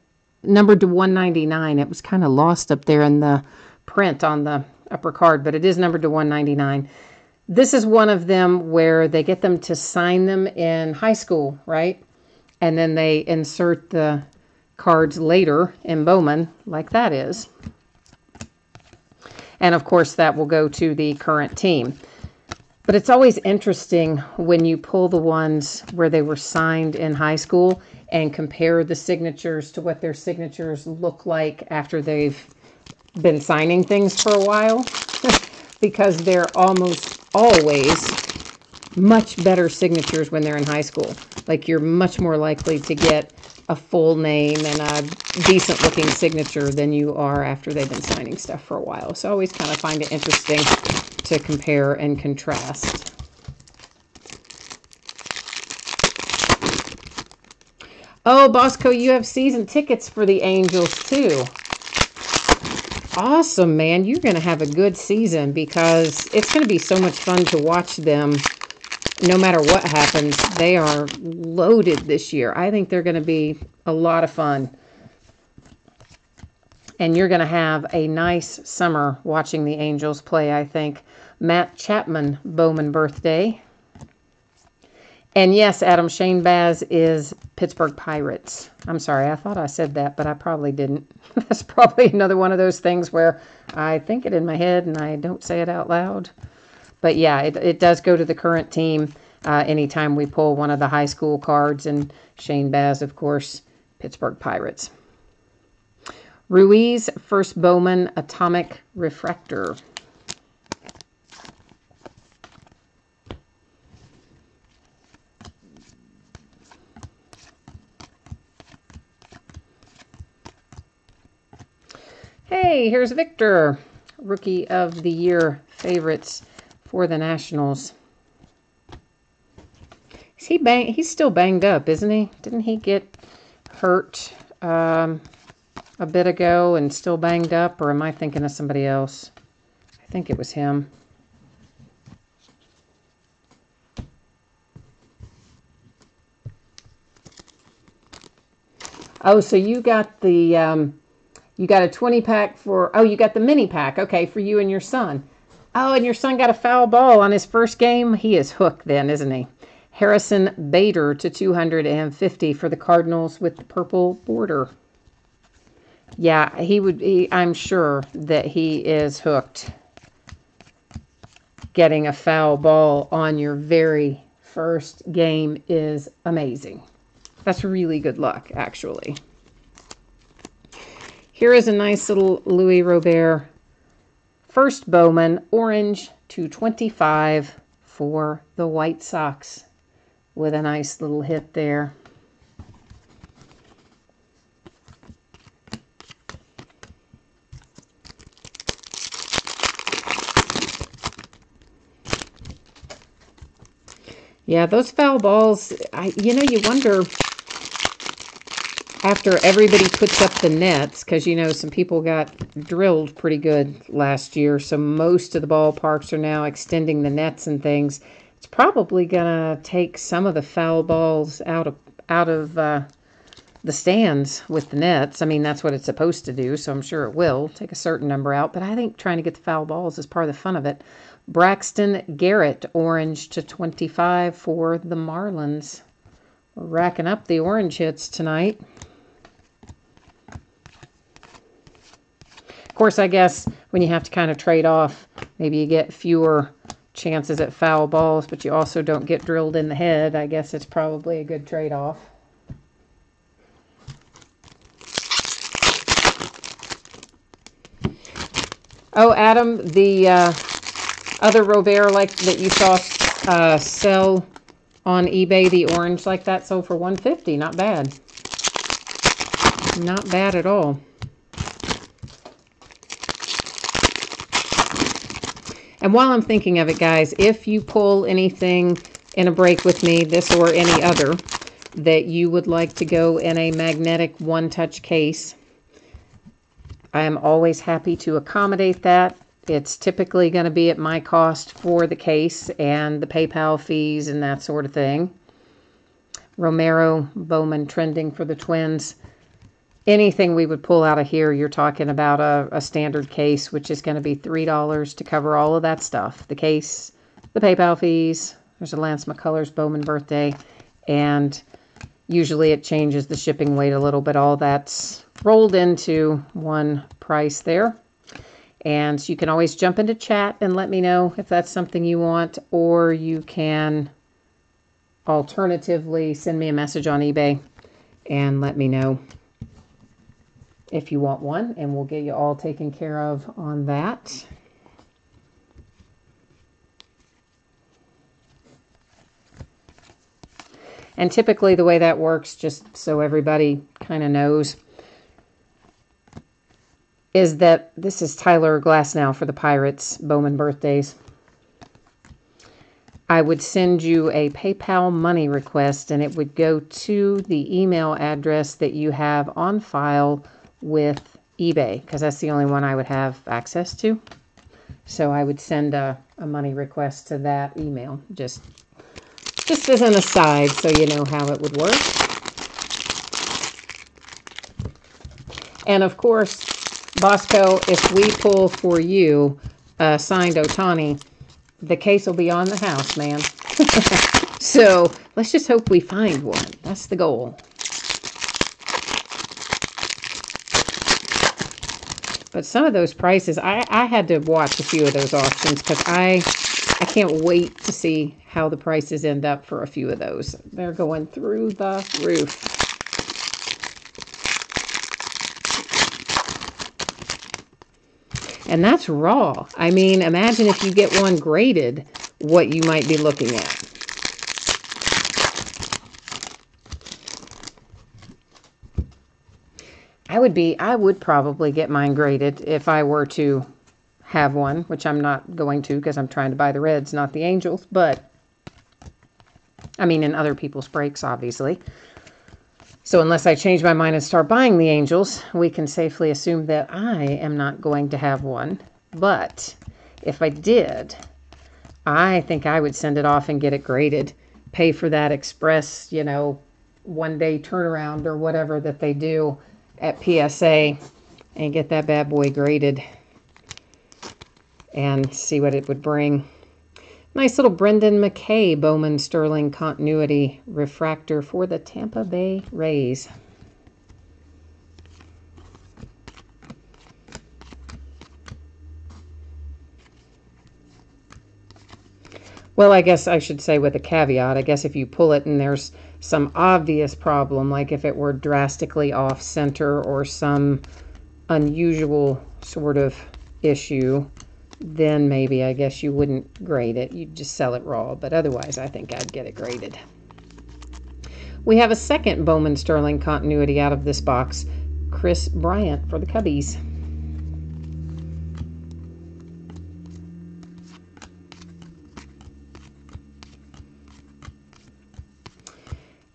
numbered to 199? It was kind of lost up there in the print on the upper card, but it is numbered to 199. This is one of them where they get them to sign them in high school, right? And then they insert the cards later in Bowman, like that is. And of course, that will go to the current team. But it's always interesting when you pull the ones where they were signed in high school and compare the signatures to what their signatures look like after they've been signing things for a while. Because they're almost always much better signatures when they're in high school. Like, you're much more likely to get a full name and a decent looking signature than you are after they've been signing stuff for a while. So I always kind of find it interesting to compare and contrast. Oh, Bosco, you have season tickets for the Angels too. Awesome, man. You're going to have a good season because it's going to be so much fun to watch them. No matter what happens, they are loaded this year. I think they're going to be a lot of fun. And you're going to have a nice summer watching the Angels play, I think. Matt Chapman, Bowman birthday. And yes, Adam, Shane Baz is Pittsburgh Pirates. I'm sorry, I thought I said that, but I probably didn't. That's probably another one of those things where I think it in my head and I don't say it out loud. But yeah, it does go to the current team anytime we pull one of the high school cards. And Shane Baz, of course, Pittsburgh Pirates. Ruiz, first Bowman, Atomic Refractor. Hey, here's Victor, Rookie of the Year favorites for the Nationals. He's still banged up, isn't he? Didn't he get hurt a bit ago and still banged up? Or am I thinking of somebody else? I think it was him. Oh, so you got the... you got a 20-pack for... Oh, you got the mini pack. Okay, for you and your son. Oh, and your son got a foul ball on his first game. He is hooked then, isn't he? Harrison Bader to 250 for the Cardinals with the purple border. Yeah, I'm sure that he is hooked. Getting a foul ball on your very first game is amazing. That's really good luck, actually. Here is a nice little Louis Robert first Bowman, orange to 25 for the White Sox with a nice little hit there. Yeah, those foul balls, you wonder... After everybody puts up the nets, because, some people got drilled pretty good last year, so most of the ballparks are now extending the nets and things. It's probably going to take some of the foul balls out of the stands with the nets. I mean, that's what it's supposed to do, so I'm sure it will take a certain number out. But I think trying to get the foul balls is part of the fun of it. Braxton Garrett, orange to 25 for the Marlins. We're racking up the orange hits tonight. Of course, I guess when you have to kind of trade off, maybe you get fewer chances at foul balls, but you also don't get drilled in the head. I guess it's probably a good trade-off. Oh, Adam, the other Robert that you saw sell on eBay, the orange like that, sold for $150. Not bad. Not bad at all. And while I'm thinking of it, guys, if you pull anything in a break with me, this or any other, that you would like to go in a magnetic one-touch case, I am always happy to accommodate that. It's typically going to be at my cost for the case and the PayPal fees and that sort of thing. Romero, Bowman trending for the Twins. Anything we would pull out of here, you're talking about a standard case, which is going to be $3 to cover all of that stuff. The case, the PayPal fees, there's a Lance McCullers Bowman birthday, and usually it changes the shipping weight a little bit. All that's rolled into one price there. And so you can always jump into chat and let me know if that's something you want, or you can alternatively send me a message on eBay and let me know if you want one, and we'll get you all taken care of on that. And typically the way that works, just so everybody kind of knows, is that this is Tyler Glasnow for the Pirates, Bowman birthdays. I would send you a PayPal money request, and it would go to the email address that you have on file with eBay, because that's the only one I would have access to. So I would send a money request to that email, just as an aside, so you know how it would work. And of course, Bosco, if we pull for you signed Ohtani, the case will be on the house, man. So let's just hope we find one. That's the goal. But some of those prices, I had to watch a few of those auctions because I I can't wait to see how the prices end up for a few of those. They're going through the roof. And that's raw. I mean, imagine if you get one graded, what you might be looking at. I would probably get mine graded if I were to have one, which I'm not going to because I'm trying to buy the reds, not the angels, but I mean in other people's breaks, obviously. So unless I change my mind and start buying the angels, we can safely assume that I am not going to have one. But if I did, I think I would send it off and get it graded, pay for that express, you know, one-day turnaround or whatever that they do at PSA, and get that bad boy graded and see what it would bring. Nice little Brendan McKay Bowman Sterling Continuity Refractor for the Tampa Bay Rays. Well, I guess I should say with a caveat, I guess if you pull it and there's some obvious problem, like if it were drastically off center or some unusual sort of issue, then maybe I guess you wouldn't grade it. You'd just sell it raw. But otherwise, I think I'd get it graded. We have a second Bowman Sterling Continuity out of this box. Chris Bryant for the Cubbies.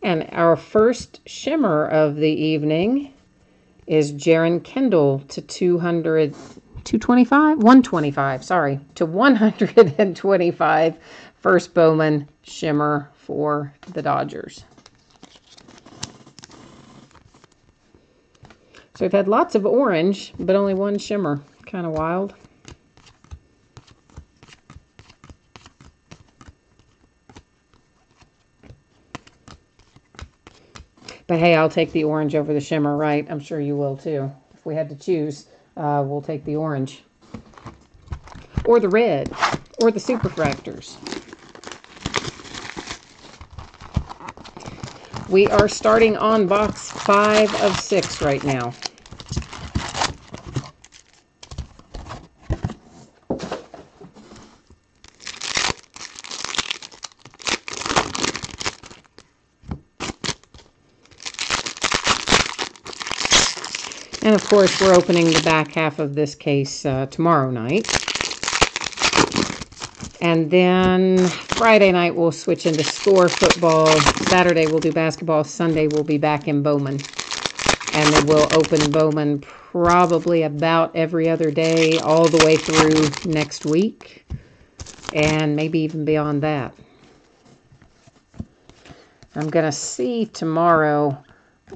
And our first shimmer of the evening is Jaron Kendall to 125, sorry, to 125. First Bowman shimmer for the Dodgers. So we've had lots of orange, but only one shimmer. Kind of wild. But hey, I'll take the orange over the shimmer, right? I'm sure you will too. If we had to choose, we'll take the orange. Or the red. Or the superfractors. We are starting on box 5 of 6 right now. And of course, we're opening the back half of this case tomorrow night. And then Friday night, we'll switch into Score football. Saturday, we'll do basketball. Sunday, we'll be back in Bowman. And then we'll open Bowman probably about every other day, all the way through next week. And maybe even beyond that. I'm going to see tomorrow.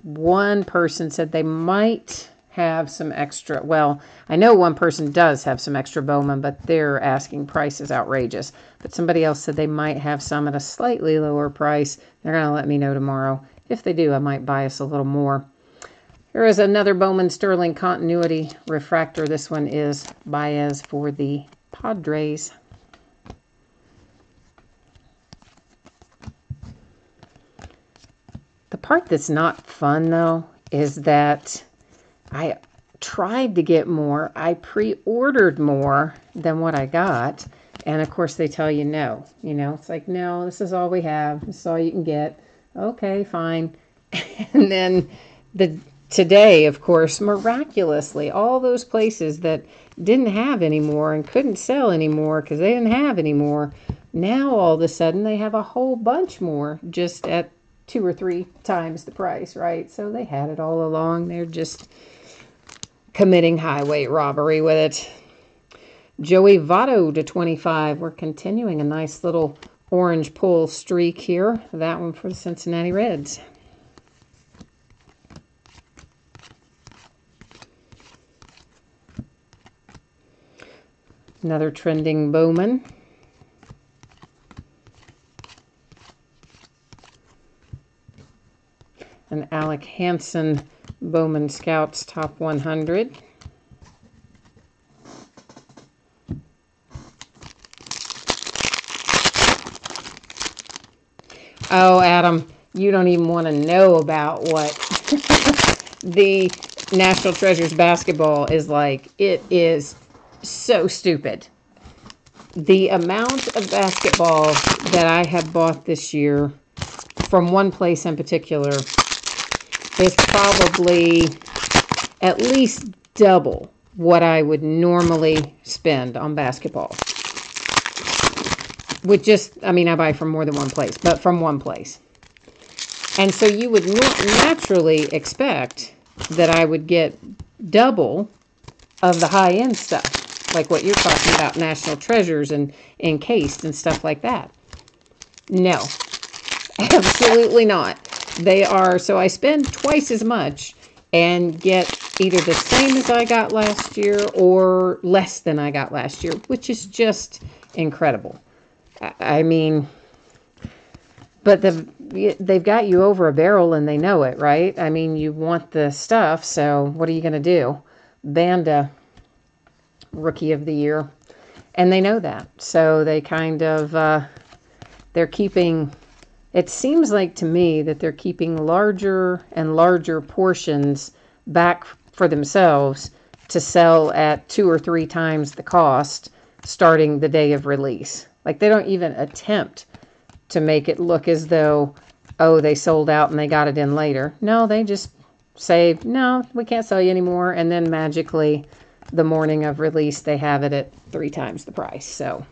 One person said they might have some extra. Well, I know one person does have some extra Bowman, but their asking price is outrageous. But somebody else said they might have some at a slightly lower price. They're going to let me know tomorrow. If they do, I might buy us a little more. Here is another Bowman Sterling Continuity Refractor. This one is Baez for the Padres. The part that's not fun, though, is that I tried to get more. I pre-ordered more than what I got. And, of course, they tell you no. You know, it's like, no, this is all we have. This is all you can get. Okay, fine. And then today, of course, miraculously, all those places that didn't have any more and couldn't sell anymore because they didn't have any more, now all of a sudden they have a whole bunch more just at 2 or 3 times the price, right? So they had it all along. They're just committing highway robbery with it. Joey Votto to 25. We're continuing a nice little orange pull streak here. That one for the Cincinnati Reds. Another trending Bowman. An Alec Hansen Bowman Scouts Top 100. Oh, Adam, you don't even want to know about what the National Treasures basketball is like. It is so stupid. The amount of basketball that I have bought this year from one place in particular is probably at least double what I would normally spend on basketball. With just, I mean, I buy from more than one place, but from one place. And so you would naturally expect that I would get double of the high-end stuff, like what you're talking about, National Treasures and Encased and stuff like that. No, absolutely not. They are, so I spend twice as much and get either the same as I got last year or less than I got last year, which is just incredible. I mean, but they've got you over a barrel and they know it, right? I mean, you want the stuff, so what are you going to do? Banda Rookie of the Year. And they know that. So they kind of, they're keeping, it seems like to me that they're keeping larger and larger portions back for themselves to sell at 2 or 3 times the cost starting the day of release. Like they don't even attempt to make it look as though, oh, they sold out and they got it in later. No, they just say, no, we can't sell you anymore. And then magically, the morning of release, they have it at 3 times the price. So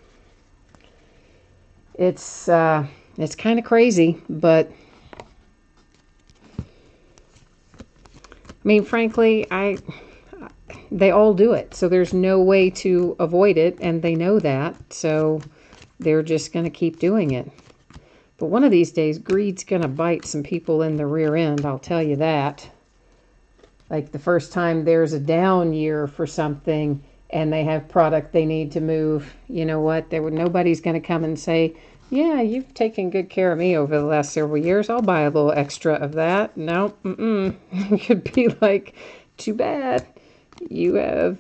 it's kind of crazy, but I mean, frankly, they all do it. So there's no way to avoid it, and they know that. So they're just going to keep doing it. But one of these days, greed's going to bite some people in the rear end, I'll tell you that. Like the first time there's a down year for something and they have product they need to move, you know what? Nobody's going to come and say, yeah, you've taken good care of me over the last several years. I'll buy a little extra of that. No, It could be like, too bad. You have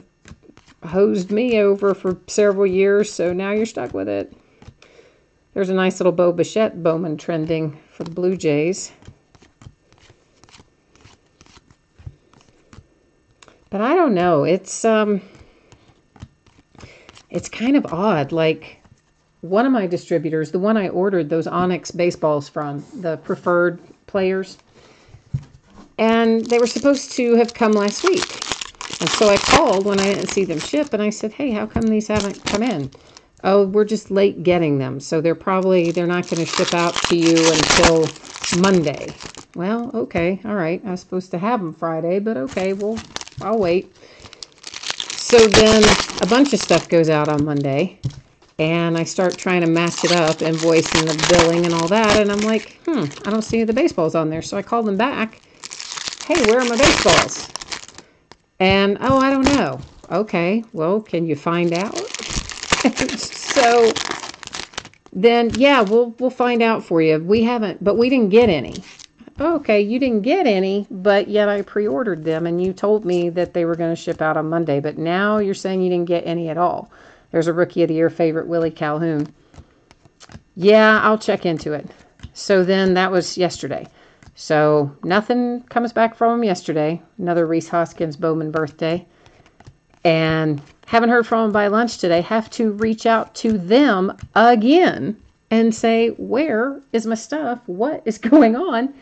hosed me over for several years, so now you're stuck with it. There's a nice little Bo Bichette Bowman trending for the Blue Jays. But I don't know. It's kind of odd. Like one of my distributors, the one I ordered those Onyx baseballs from, the preferred players, and they were supposed to have come last week. And so I called when I didn't see them ship, and I said, hey, how come these haven't come in? Oh, we're just late getting them, so they're not going to ship out to you until Monday. Well, okay, all right. I was supposed to have them Friday, but okay, well, I'll wait. So then a bunch of stuff goes out on Monday, and I start trying to match it up, invoicing the billing and all that, and I'm like, I don't see the baseballs on there. So I called them back. Hey, where are my baseballs? And, oh, I don't know. Okay, well, can you find out? So then, yeah, we'll find out for you. We didn't get any. Okay, you didn't get any, but yet I pre-ordered them, and you told me that they were going to ship out on Monday, but now you're saying you didn't get any at all. There's a Rookie of the Year favorite, Willie Calhoun. Yeah, I'll check into it. So then that was yesterday. So nothing comes back from him yesterday. Another Rhys Hoskins Bowman birthday. And haven't heard from them by lunch today. Have to reach out to them again and say, where is my stuff? What is going on?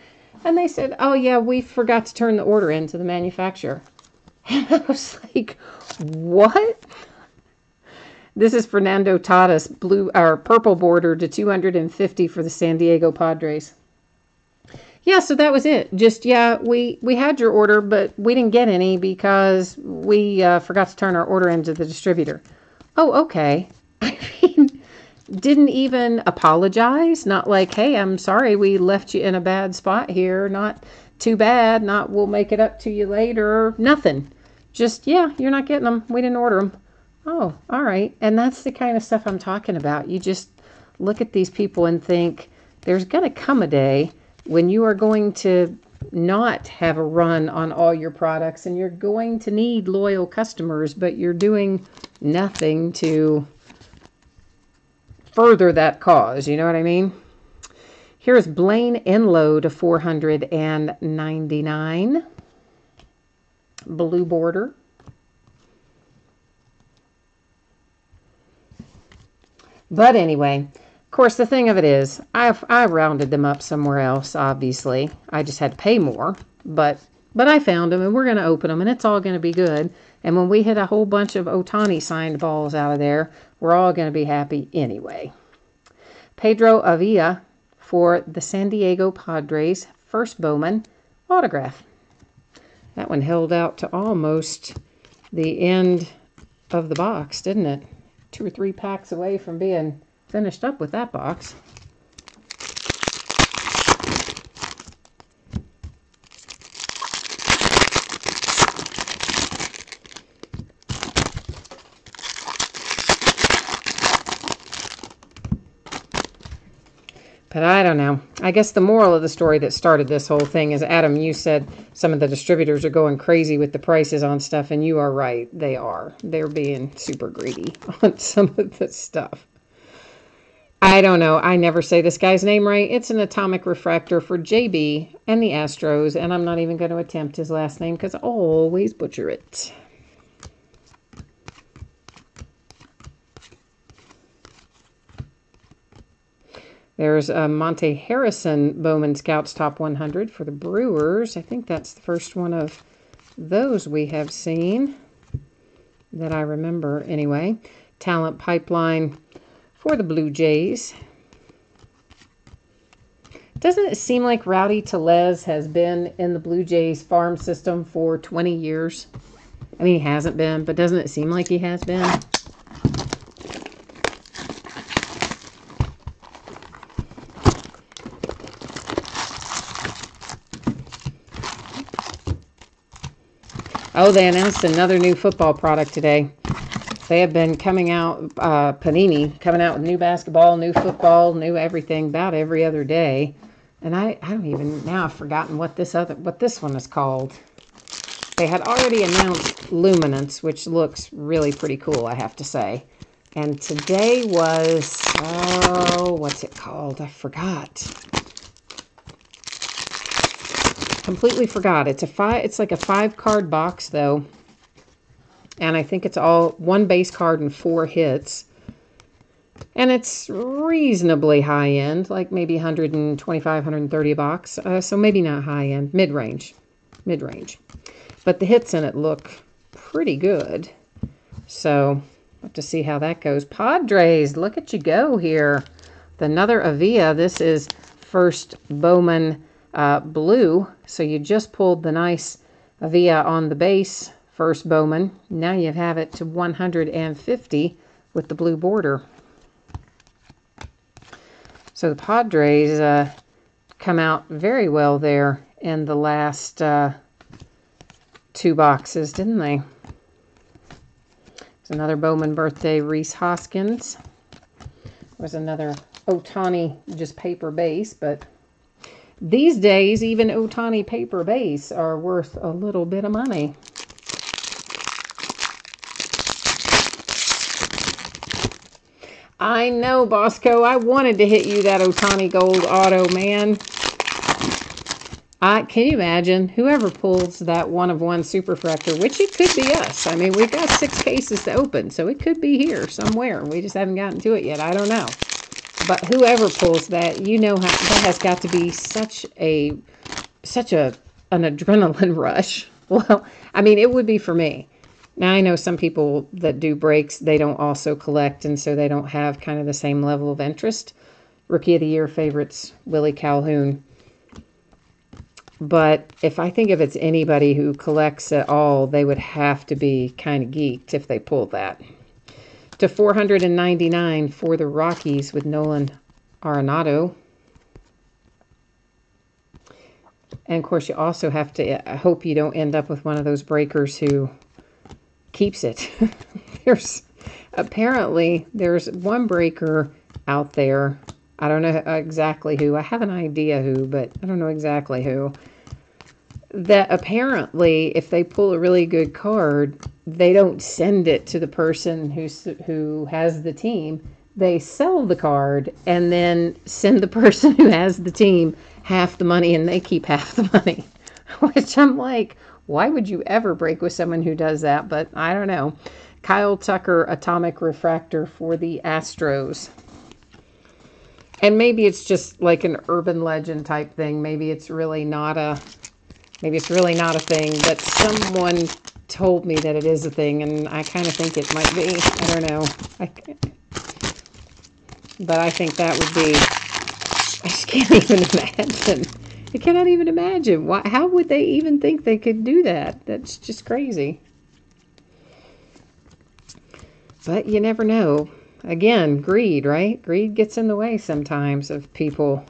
And they said, oh, yeah, we forgot to turn the order in to the manufacturer. And I was like, what? This is Fernando Tatis, purple border to 250 for the San Diego Padres. Yeah, so that was it. Just, yeah, we had your order, but we didn't get any because we forgot to turn our order into the distributor. Oh, okay. I mean, didn't even apologize. Not like, hey, I'm sorry we left you in a bad spot here. Not too bad. Not we'll make it up to you later. Nothing. Just, yeah, you're not getting them. We didn't order them. Oh, all right. And that's the kind of stuff I'm talking about. You just look at these people and think there's going to come a day when you are going to not have a run on all your products and you're going to need loyal customers, but you're doing nothing to further that cause. You know what I mean? Here's Blaine Enlow to 499. Blue border. But anyway, of course, the thing of it is, I rounded them up somewhere else, obviously. I just had to pay more. But I found them, and we're going to open them, and it's all going to be good. And when we hit a whole bunch of Ohtani signed balls out of there, we're all going to be happy anyway. Pedro Avila for the San Diego Padres, first Bowman autograph. That one held out to almost the end of the box, didn't it? 2 or 3 packs away from being finished up with that box. But I don't know. I guess the moral of the story that started this whole thing is, Adam, you said some of the distributors are going crazy with the prices on stuff, and you are right. They are. They're being super greedy on some of the stuff. I don't know. I never say this guy's name right. It's an atomic refractor for JB and the Astros, and I'm not even going to attempt his last name because I always butcher it. There's a Monte Harrison Bowman Scouts Top 100 for the Brewers. I think that's the first one of those we have seen that I remember anyway. Talent Pipeline for the Blue Jays. Doesn't it seem like Rowdy Tellez has been in the Blue Jays farm system for 20 years? I mean, he hasn't been, but doesn't it seem like he has been? Oh, they announced another new football product today. They have been coming out, Panini, coming out with new basketball, new football, new everything about every other day. And I don't even, now I've forgotten what this one is called. They had already announced Luminance, which looks really pretty cool, I have to say. And today was, oh, what's it called? I forgot. Completely forgot. It's like a 5-card box though, and I think it's all 1 base card and 4 hits, and it's reasonably high end, like maybe 125, 130 box. So maybe not high end, mid range, but the hits in it look pretty good. So we'll have to see how that goes. Padres, look at you go here. Another Avila. This is first Bowman blue, so you just pulled the nice Avila on the base, first Bowman. Now you have it to 150 with the blue border. So the Padres come out very well there in the last 2 boxes, didn't they? There's another Bowman birthday, Rhys Hoskins. There's another Ohtani, just paper base, but these days, even Ohtani paper base are worth a little bit of money. I know, Bosco. I wanted to hit you that Ohtani Gold Auto, man. Can you imagine? Whoever pulls that 1-of-1 Superfractor, which it could be us. I mean, we've got 6 cases to open, so it could be here somewhere. We just haven't gotten to it yet. I don't know. But whoever pulls that, you know, that has got to be such an adrenaline rush. Well, I mean, it would be for me. Now, I know some people that do breaks, they don't also collect, and so they don't have kind of the same level of interest. Rookie of the Year favorites, Willie Calhoun. But if I think if it's anybody who collects at all, they would have to be kind of geeked if they pulled that. To 499 for the Rockies with Nolan Arenado. And, of course, you also have to, I hope you don't end up with one of those breakers who keeps it. Apparently, there's one breaker out there. I don't know exactly who. I have an idea who, but I don't know exactly who. That apparently, if they pull a really good card, they don't send it to the person who has the team. they sell the card and then send the person who has the team half the money and they keep half the money. Which I'm like, why would you ever break with someone who does that? But I don't know. Kyle Tucker Atomic Refractor for the Astros. And maybe it's just like an urban legend type thing. Maybe it's really not a thing, but someone told me that it is a thing, and I kind of think it might be. I don't know. But I think that would be, I just can't even imagine. I cannot even imagine. How would they even think they could do that? That's just crazy. But you never know. Again, greed, right? Greed gets in the way sometimes of people.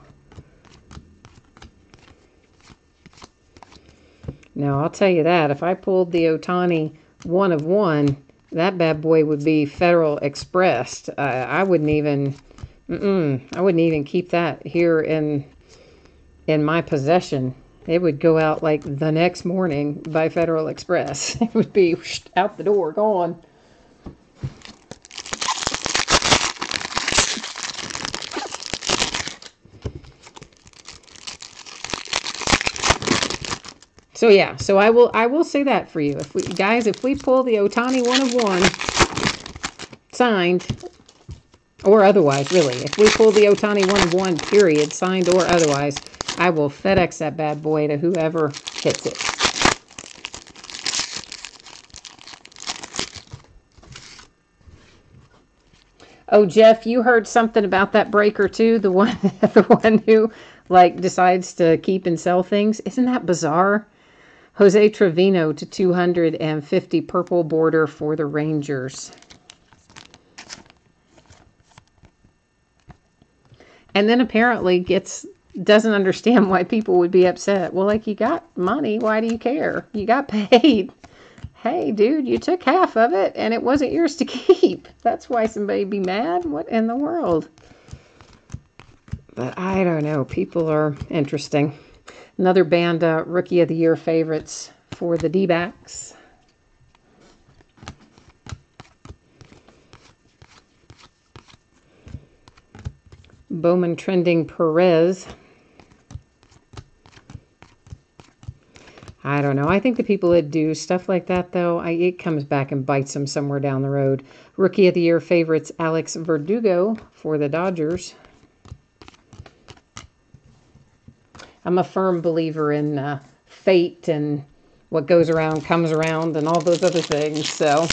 Now, I'll tell you that. If I pulled the Ohtani 1 of 1, that bad boy would be Federal Expressed. I wouldn't even keep that here in my possession. It would go out like the next morning by Federal Express. It would be out the door, gone. So yeah, so I will say that for you. If we pull the Ohtani 1 of 1 signed or otherwise, really, if we pull the Ohtani 1 of 1 period, signed or otherwise, I will FedEx that bad boy to whoever hits it. Oh, Jeff, you heard something about that breaker too? The one who like decides to keep and sell things. Isn't that bizarre? Jose Trevino to 250 purple border for the Rangers. And then apparently doesn't understand why people would be upset. Well, like, you got money. Why do you care? You got paid. Hey, dude, you took half of it and it wasn't yours to keep. That's why somebody would be mad. What in the world? But I don't know. People are interesting. Another band Rookie of the Year favorites for the D-backs. Bowman Trending Perez. I don't know. I think the people that do stuff like that, though, it comes back and bites them somewhere down the road. Rookie of the Year favorites Alex Verdugo for the Dodgers. I'm a firm believer in fate and what goes around comes around and all those other things. So,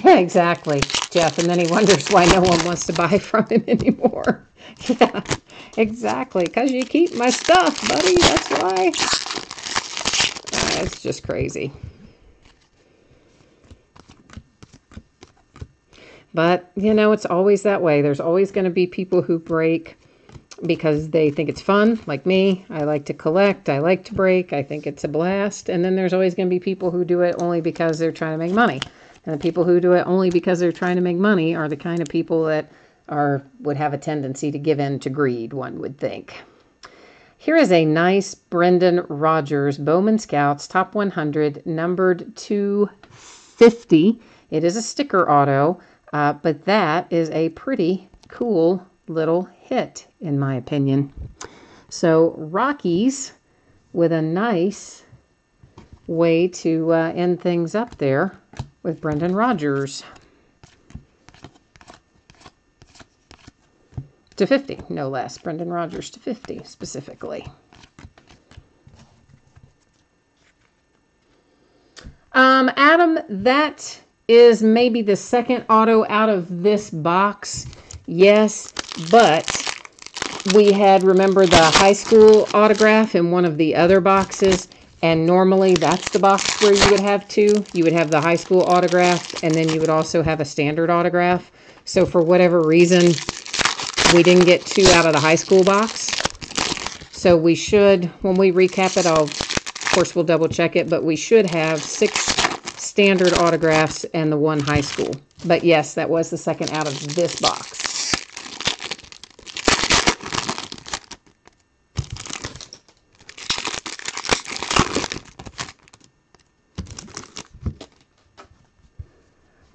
yeah, exactly, Jeff. And then he wonders why no one wants to buy from him anymore. Yeah, exactly. Because you keep my stuff, buddy. That's why. It's just crazy. But, you know, it's always that way. There's always going to be people who break because they think it's fun, like me. I like to collect. I like to break. I think it's a blast. And then there's always going to be people who do it only because they're trying to make money. And the people who do it only because they're trying to make money are the kind of people that would have a tendency to give in to greed, one would think. Here is a nice Brendan Rodgers Bowman Scouts Top 100, numbered 250. It is a sticker auto. But that is a pretty cool little hit, in my opinion. So, Rockies with a nice way to end things up there with Brendan Rodgers. To 50, no less. Brendan Rodgers to 50, specifically. Adam, that is maybe the second auto out of this box. Yes, but we had, remember, the high school autograph in one of the other boxes, and normally that's the box where you would have two. You would have the high school autograph, and then you would also have a standard autograph. So for whatever reason, we didn't get two out of the high school box. So we should, when we recap it, of course we'll double check it, but we should have 6 standard autographs and the 1 high school. But yes, that was the second out of this box.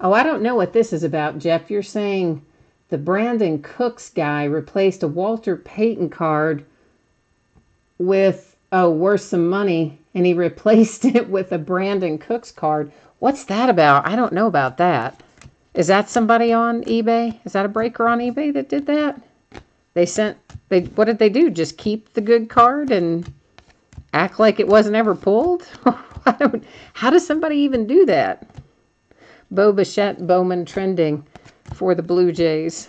Oh, I don't know what this is about, Jeff. You're saying the Brandon Cooks guy replaced a Walter Payton card with, oh, worth some money, and he replaced it with a Brandon Cooks card. What's that about? I don't know about that. Is that somebody on eBay? Is that a breaker on eBay that did that? What did they do? Just keep the good card and act like it wasn't ever pulled? How does somebody even do that? Bo Bichette Bowman trending for the Blue Jays.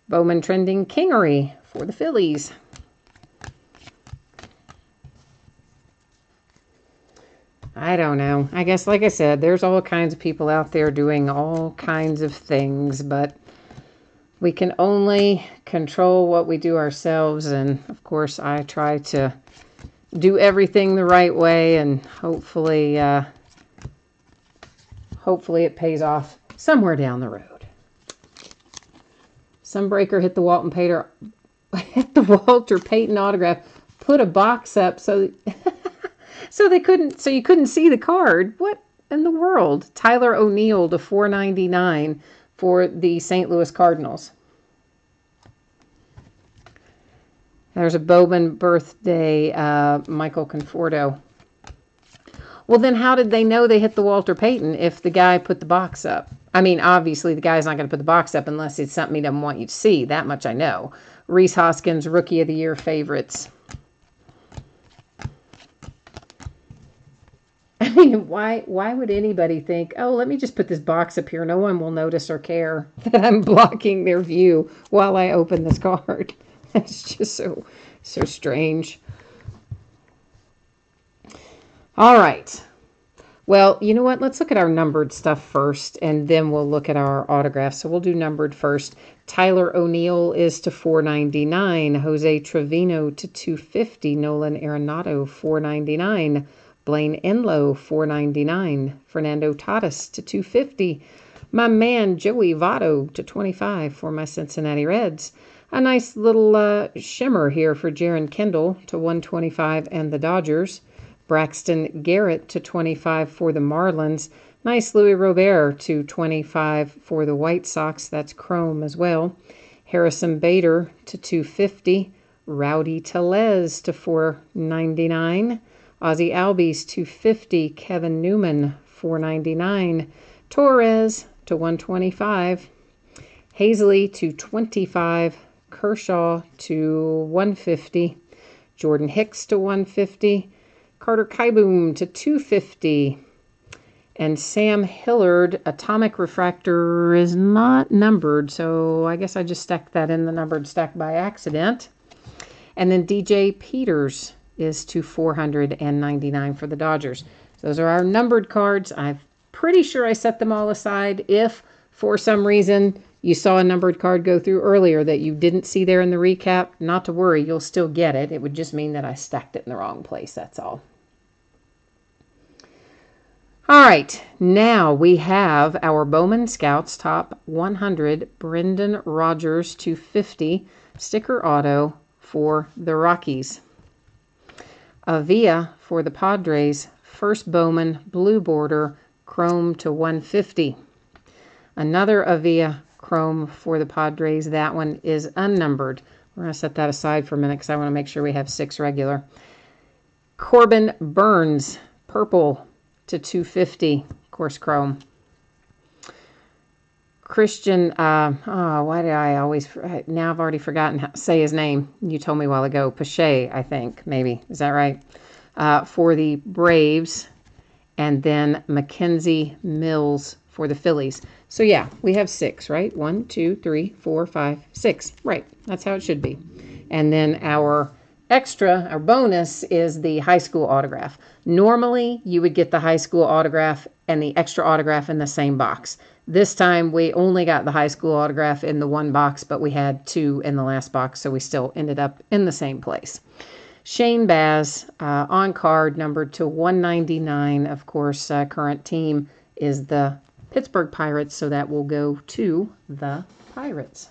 Bowman trending Kingery for the Phillies. I don't know. I guess, like I said, there's all kinds of people out there doing all kinds of things, but we can only control what we do ourselves. And of course, I try to do everything the right way, and hopefully it pays off somewhere down the road. Some breaker hit the Walter Payton autograph, put a box up so you couldn't see the card. What in the world? Tyler O'Neill to $4.99 for the St. Louis Cardinals. There's a Bowman birthday, Michael Conforto. Well, then how did they know they hit the Walter Payton if the guy put the box up? I mean, obviously the guy's not going to put the box up unless it's something he doesn't want you to see. That much I know. Rhys Hoskins, Rookie of the Year favorites. I mean, why would anybody think, oh, let me just put this box up here. No one will notice or care that I'm blocking their view while I open this card. That's just so strange. All right. Well, you know what? Let's look at our numbered stuff first, and then we'll look at our autographs. So we'll do numbered first. Tyler O'Neill is to $4.99. Jose Trevino to $2.50. Nolan Arenado, $4.99. Blaine Enlow, $4.99. Fernando Tatis to $2.50. My man Joey Votto to $25 for my Cincinnati Reds. A nice little shimmer here for Jaron Kendall to $125 and the Dodgers. Braxton Garrett to $25 for the Marlins. Nice Louis Robert to $25 for the White Sox. That's chrome as well. Harrison Bader to $250. Rowdy Tellez to $4.99. Ozzie Albies $250. Kevin Newman $4.99. Torres to $125. Hazley to $25. Kershaw to $150. Jordan Hicks to $150. Carter Kieboom to $250. And Sam Hillard, Atomic Refractor, is not numbered, so I guess I just stuck that in the numbered stack by accident. And then DJ Peters is to $499 for the Dodgers. Those are our numbered cards. I'm pretty sure I set them all aside. If, for some reason, you saw a numbered card go through earlier that you didn't see there in the recap, not to worry, you'll still get it. It would just mean that I stacked it in the wrong place, that's all. All right, now we have our Bowman Scouts Top 100, Brendan Rodgers $250, sticker auto for the Rockies. Avila for the Padres, first Bowman, blue border, chrome to $150. Another Avila chrome for the Padres. That one is unnumbered. We're going to set that aside for a minute because I want to make sure we have 6 regular. Corbin Burns, purple to $250, of course, chrome. Christian, why did I always, now I've already forgotten how to say his name. You told me a while ago. Pache, I think, maybe. Is that right? For the Braves. And then Mackenzie Mills for the Phillies. So yeah, we have 6, right? 1, 2, 3, 4, 5, 6. Right, that's how it should be. And then our extra, our bonus, is the high school autograph. Normally, you would get the high school autograph and the extra autograph in the same box. This time, we only got the high school autograph in the one box, but we had 2 in the last box, so we still ended up in the same place. Shane Baz, on card, numbered to $199. Of course, current team is the Pittsburgh Pirates, so that will go to the Pirates.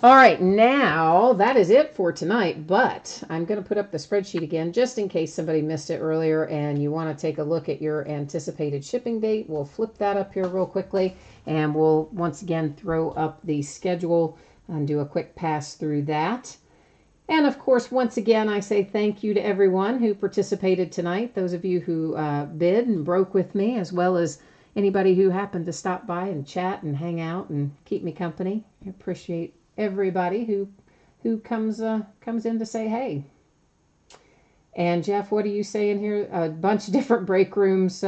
All right, now that is it for tonight, but I'm going to put up the spreadsheet again just in case somebody missed it earlier and you want to take a look at your anticipated shipping date. We'll flip that up here real quickly and we'll once again throw up the schedule and do a quick pass through that. And of course, once again, I say thank you to everyone who participated tonight, those of you who bid and broke with me, as well as anybody who happened to stop by and chat and hang out and keep me company. I appreciate everybody who comes in to say hey. And Jeff, what are you saying here? A bunch of different break rooms.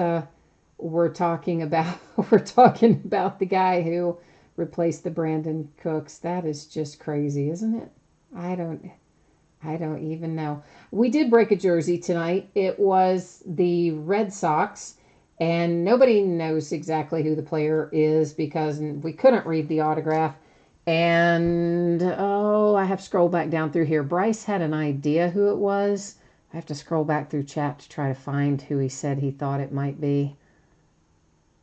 We're talking about the guy who replaced the Brandon Cooks. That is just crazy, isn't it? I don't even know. We did break a jersey tonight. It was the Red Sox, and nobody knows exactly who the player is because we couldn't read the autograph. And, I have to scroll back down through here. Bryce had an idea who it was. I have to scroll back through chat to try to find who he said he thought it might be.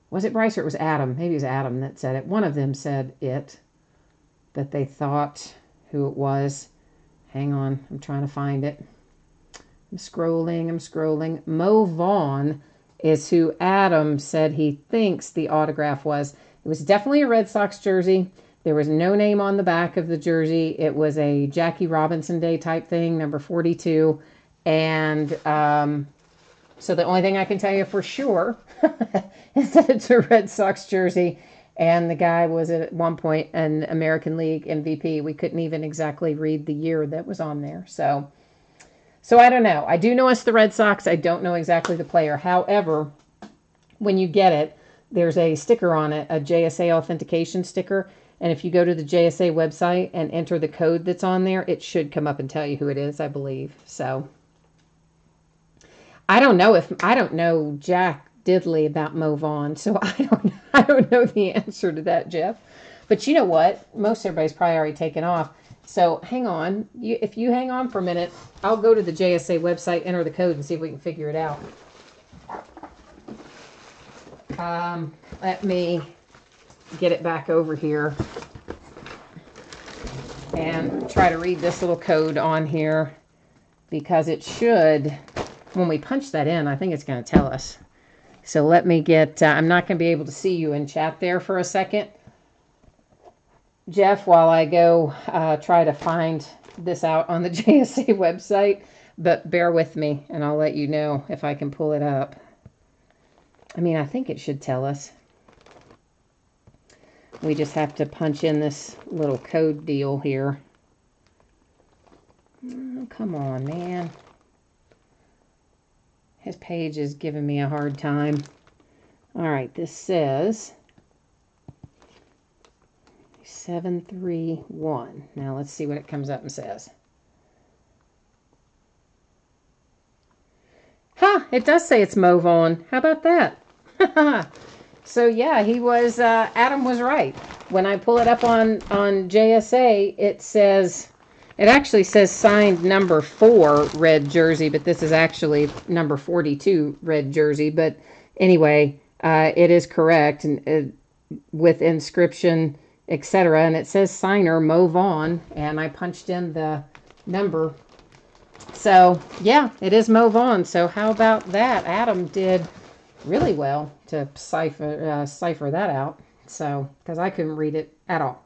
Was it Bryce or it was Adam? Maybe it was Adam that said it. One of them said that they thought who it was. Hang on, I'm trying to find it. I'm scrolling. Mo Vaughn is who Adam said he thinks the autograph was. It was definitely a Red Sox jersey. There was no name on the back of the jersey. It was a Jackie Robinson Day type thing, number 42. And so the only thing I can tell you for sure is that it's a Red Sox jersey. And the guy was at one point an American League MVP. We couldn't even exactly read the year that was on there. So I don't know. I do know it's the Red Sox. I don't know exactly the player. However, when you get it, there's a sticker on it, a JSA authentication sticker. And if you go to the JSA website and enter the code that's on there, it should come up and tell you who it is, I believe. So I don't know Jack diddly about Mo Vaughn, so I don't know the answer to that, Jeff. But you know what? Most everybody's probably already taken off. So hang on. If you hang on for a minute, I'll go to the JSA website, enter the code, and see if we can figure it out. Let me get it back over here and try to read this little code on here because it should, when we punch that in, I think it's going to tell us. So let me get, I'm not going to be able to see you in chat there for a second, Jeff, while I go try to find this out on the JSA website, but bear with me and I'll let you know if I can pull it up. I mean, I think it should tell us. We just have to punch in this little code deal here. Oh, come on, man. His page is giving me a hard time. All right, this says 731. Now let's see what it comes up and says. It does say it's Mo Vaughn. How about that? So yeah, he was, Adam was right. When I pull it up on JSA, it actually says signed number 4 red jersey, but this is actually number 42 red jersey. But anyway, it is correct and with inscription, etc. And it says signer Mo Vaughn, and I punched in the number. So yeah, it is Mo Vaughn. So how about that? Adam did really well to cipher that out. So because I couldn't read it at all,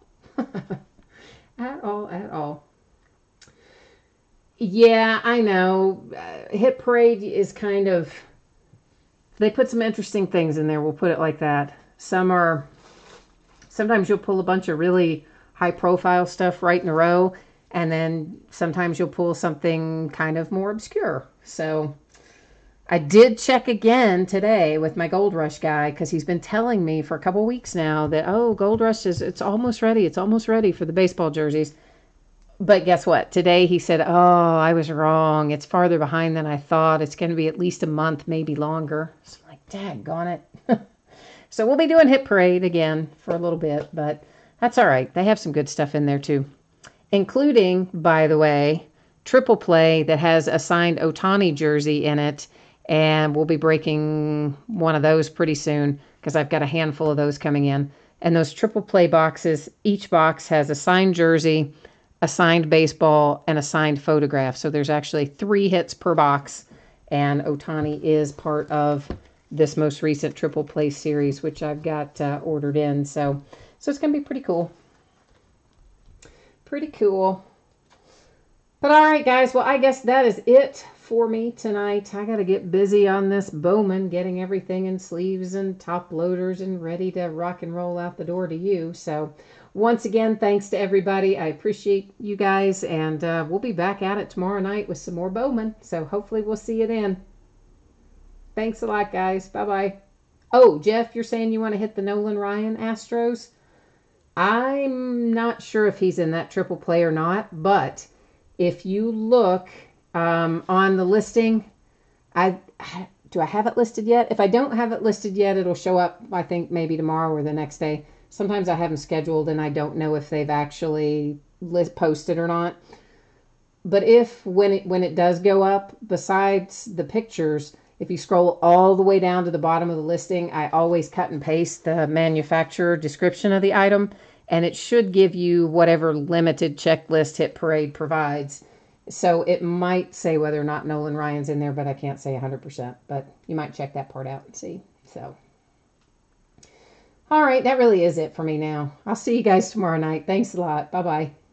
at all. Yeah, I know. Hit Parade is kind of, they put some interesting things in there. We'll put it like that. Sometimes you'll pull a bunch of really high profile stuff right in a row. And then sometimes you'll pull something kind of more obscure. So I did check again today with my Gold Rush guy because he's been telling me for a couple weeks now that, Gold Rush it's almost ready. It's almost ready for the baseball jerseys. But guess what? Today he said, I was wrong. It's farther behind than I thought. It's going to be at least a month, maybe longer. So I'm like, daggone it. So we'll be doing Hit Parade again for a little bit, but that's all right. They have some good stuff in there too. Including, by the way, Triple Play that has a signed Ohtani jersey in it. And we'll be breaking one of those pretty soon because I've got a handful of those coming in. And those triple play boxes, each box has a signed jersey, a signed baseball, and a signed photograph. So there's actually 3 hits per box. And Ohtani is part of this most recent triple play series, which I've got ordered in. So it's going to be pretty cool. Pretty cool. But all right, guys. Well, I guess that is it for me tonight. I got to get busy on this Bowman, getting everything in sleeves and top loaders and ready to rock and roll out the door to you. So once again, thanks to everybody. I appreciate you guys, and we'll be back at it tomorrow night with some more Bowman. So hopefully we'll see you then. Thanks a lot, guys. Bye-bye. Oh, Jeff, you're saying you want to hit the Nolan Ryan Astros? I'm not sure if he's in that triple play or not, but if you look on the listing, do I have it listed yet? If I don't have it listed yet, it'll show up, I think, maybe tomorrow or the next day. Sometimes I have them scheduled and I don't know if they've actually posted or not. But when it does go up, besides the pictures, if you scroll all the way down to the bottom of the listing, I always cut and paste the manufacturer description of the item, and it should give you whatever limited checklist Hit Parade provides. So it might say whether or not Nolan Ryan's in there, but I can't say 100%. But you might check that part out and see. So, all right, that really is it for me now. I'll see you guys tomorrow night. Thanks a lot. Bye-bye.